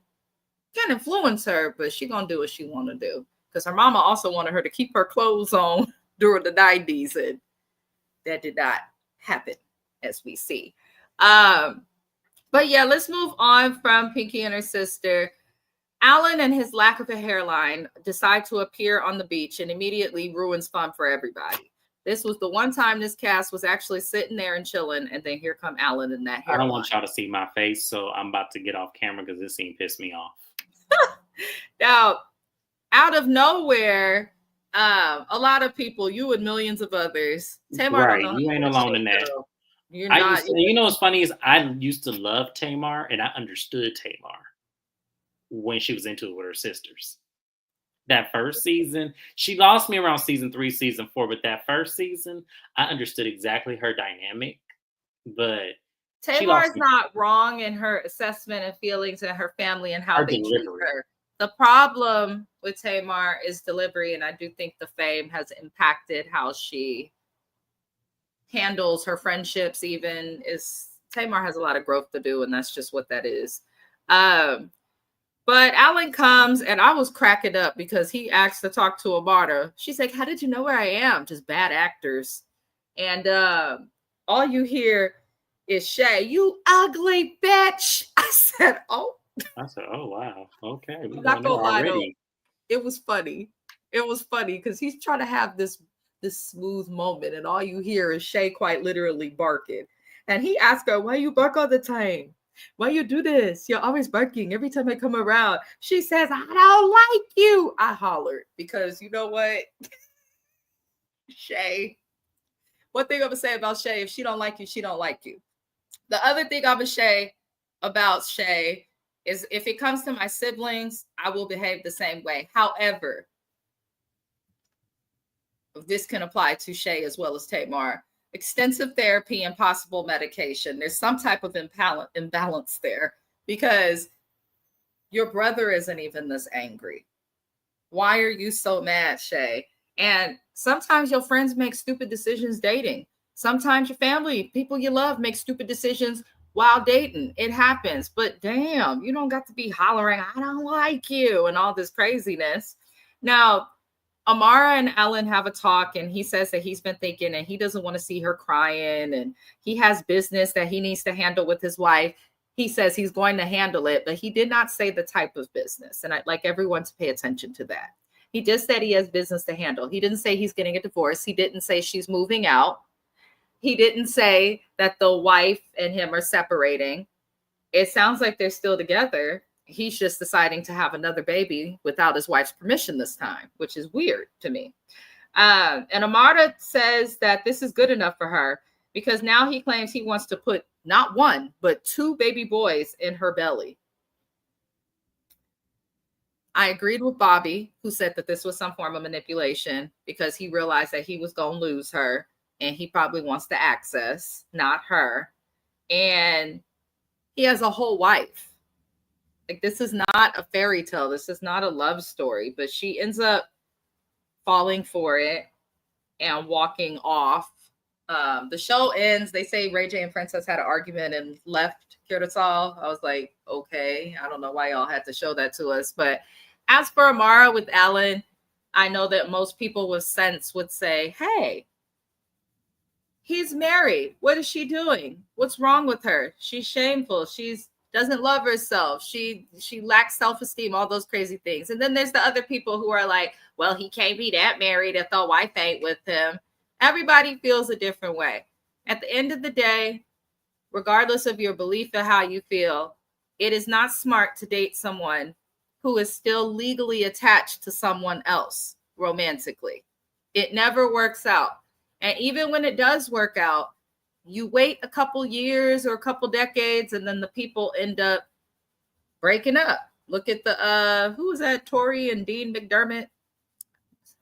can influence her, but she gonna do what she want to do, because her mama also wanted her to keep her clothes on during the 90s, and that did not happen, as we see. But yeah, let's move on from Pinky and her sister. Alan and his lack of a hairline decide to appear on the beach and immediately ruins fun for everybody. This was the one time this cast was actually sitting there and chilling, and then here come Alan and that hairline. I don't want y'all to see my face, so I'm about to get off camera because this scene pissed me off. Now, out of nowhere, a lot of people, you and millions of others, Tamar, right? You ain't alone in that. You know what's funny is I used to love Tamar, and I understood Tamar when she was into it with her sisters. That first season, she lost me around season 3, season 4, but that first season, I understood exactly her dynamic. But Tamar is not wrong in her assessment and feelings and her family and how they treat her. The problem with Tamar is delivery, and I do think the fame has impacted how she handles her friendships. Even Tamar has a lot of growth to do, and that's just what that is. But Alan comes, and I was cracking up because he asked to talk to Amara. She's like, how did you know where I am? Just bad actors. And all you hear is Shay, you ugly bitch. I said, oh, wow. Okay. I'm not gonna lie, though. It was funny. It was funny because he's trying to have this smooth moment, and all you hear is Shay quite literally barking. And he asked her, why you bark all the time? Why you do this? You're always barking every time I come around. She says, I don't like you. I hollered because you know what? Shay. One thing I'm gonna say about Shay, if she don't like you, she don't like you. The other thing I'm gonna say about Shay is if it comes to my siblings, I will behave the same way. However, this can apply to Shay as well as Tamar. Extensive therapy and possible medication. There's some type of imbalance there. because your brother isn't even this angry. Why are you so mad, Shay? And sometimes your friends make stupid decisions dating. Sometimes your family, people you love, make stupid decisions while dating. It happens. But damn, you don't got to be hollering, I don't like you, and all this craziness. Now, Amara and Ellen have a talk, and he says that he's been thinking and he doesn't want to see her crying, and he has business that he needs to handle with his wife. He says he's going to handle it, but he did not say the type of business. And I'd like everyone to pay attention to that. He just said he has business to handle. He didn't say he's getting a divorce. He didn't say she's moving out. He didn't say that the wife and him are separating. It sounds like they're still together. He's just deciding to have another baby without his wife's permission this time, which is weird to me. And Amara says that this is good enough for her because now he claims he wants to put not one, but 2 baby boys in her belly. I agreed with Bobby, who said that this was some form of manipulation because he realized that he was going to lose her and he probably wants the access, not her. And he has a whole wife. Like, this is not a fairy tale. This is not a love story, but she ends up falling for it and walking off. The show ends. They say Ray J and Princess had an argument and left Kyrgyzstan. I was like, okay, I don't know why y'all had to show that to us. But as for Amara with Alan, I know that most people with sense would say, hey, he's married. What is she doing? What's wrong with her? She's shameful. She's doesn't love herself. She lacks self-esteem, all those crazy things. And then there's the other people who are like, well, he can't be that married if the wife ain't with him. Everybody feels a different way. At the end of the day, regardless of your belief and how you feel, it is not smart to date someone who is still legally attached to someone else romantically. It never works out. And even when it does work out, you wait a couple years or a couple decades, and then the people end up breaking up. Look at the who was that? Tori and Dean McDermott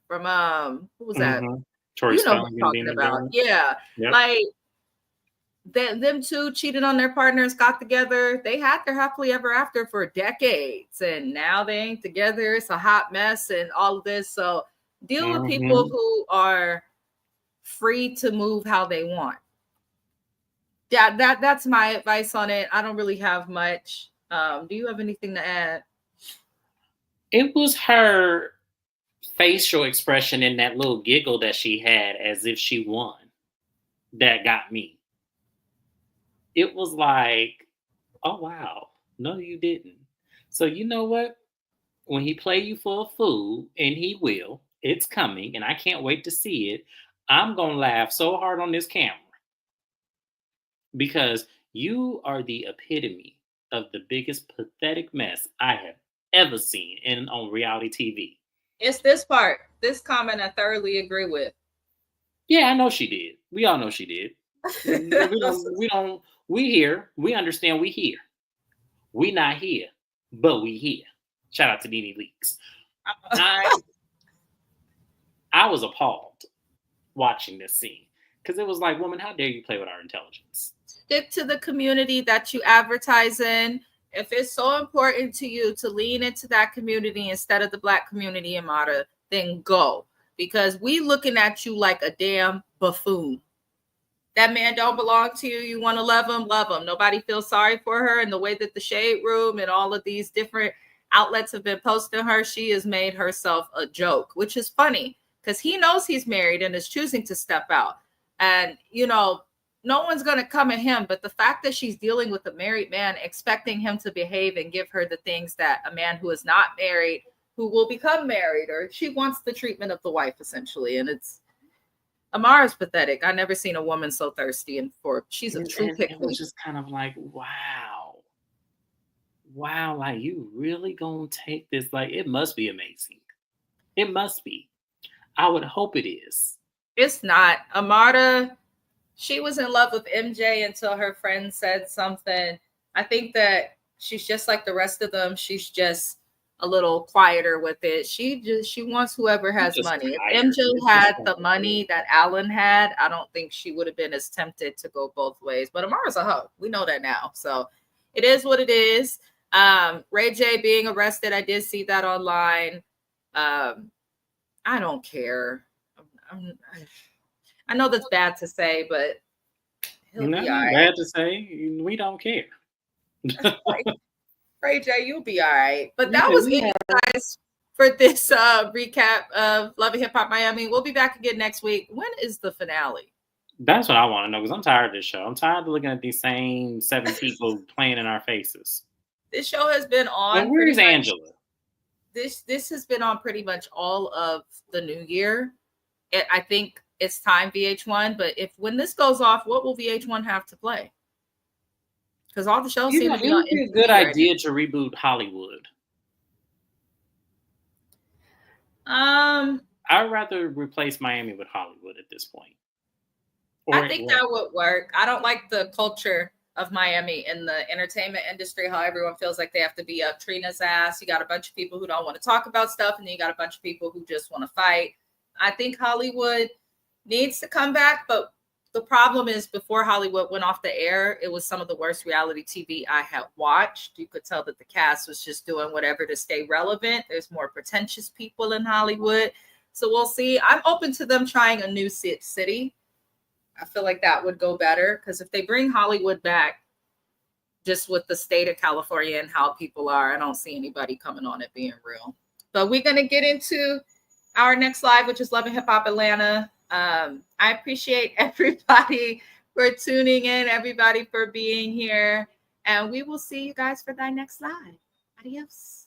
from who was that? Tori you know Spelling what I'm and talking Dean about. McDermott. Yeah. Yep. Like them two cheated on their partners, got together. They had their happily ever after for decades, and now they ain't together. It's a hot mess and all of this. So deal with people who are free to move how they want. Yeah, that's my advice on it. I don't really have much. Do you have anything to add? It was her facial expression and that little giggle that she had as if she won that got me. It was like, oh wow, no, you didn't. So you know what? When he play you for a fool, and he will, it's coming, and I can't wait to see it. I'm gonna laugh so hard on this camera because you are the epitome of the biggest pathetic mess I have ever seen on reality TV. It's this part, this comment I thoroughly agree with. Yeah, I know she did. We all know she did. We here. We understand we here. We not here, but we here. Shout out to Nene Leakes. I was appalled watching this scene because it was like, woman, how dare you play with our intelligence? Stick to the community that you advertise in. If it's so important to you to lean into that community instead of the Black community, Amara, then go. Because we looking at you like a damn buffoon. That man don't belong to you. You want to love him, love him. Nobody feels sorry for her. And the way that the Shade Room and all of these different outlets have been posting her, she has made herself a joke, which is funny because he knows he's married and is choosing to step out. And, you know, no one's going to come at him. But the fact that she's dealing with a married man, expecting him to behave and give her the things that a man who is not married, who will become married, or she wants the treatment of the wife, essentially. And it's Amara's pathetic. I never seen a woman so thirsty and for she's a true pick. It was just kind of like, wow, like you really gonna take this? Like, it must be amazing. It must be. I would hope it is. It's not. Amara, she was in love with MJ until her friend said something. I think that she's just like the rest of them. She's just a little quieter with it. She wants whoever has money. If MJ had the money that Alan had, I don't think she would have been as tempted to go both ways. But Amara's a hoe. We know that now. So it is what it is. Ray J being arrested, I did see that online. I don't care. I know that's bad to say, but he'll be all right. Bad to say. We don't care. Ray J, you'll be all right. But that was it, guys, for this recap of Love and Hip Hop Miami. We'll be back again next week. When is the finale? That's what I want to know, because I'm tired of this show. I'm tired of looking at these same 7 people playing in our faces. This show has been on. And where's Angela? This has been on pretty much all of the new year. I think it's time VH1. But when this goes off, what will VH1 have to play? Because all the shows seem to be on. It would be a good idea to reboot Hollywood. I'd rather replace Miami with Hollywood at this point. I think that would work. I don't like the culture of Miami in the entertainment industry, how everyone feels like they have to be up Trina's ass. You got a bunch of people who don't want to talk about stuff, and then you got a bunch of people who just want to fight. I think Hollywood needs to come back, but the problem is before Hollywood went off the air, it was some of the worst reality TV I had watched. You could tell that the cast was just doing whatever to stay relevant. There's more pretentious people in Hollywood. So we'll see. I'm open to them trying a new city. I feel like that would go better, because if they bring Hollywood back, just with the state of California and how people are, I don't see anybody coming on it being real. But we're going to get into our next live, which is Love and Hip Hop Atlanta. I appreciate everybody for tuning in, everybody for being here. And we will see you guys for our next live. Adios.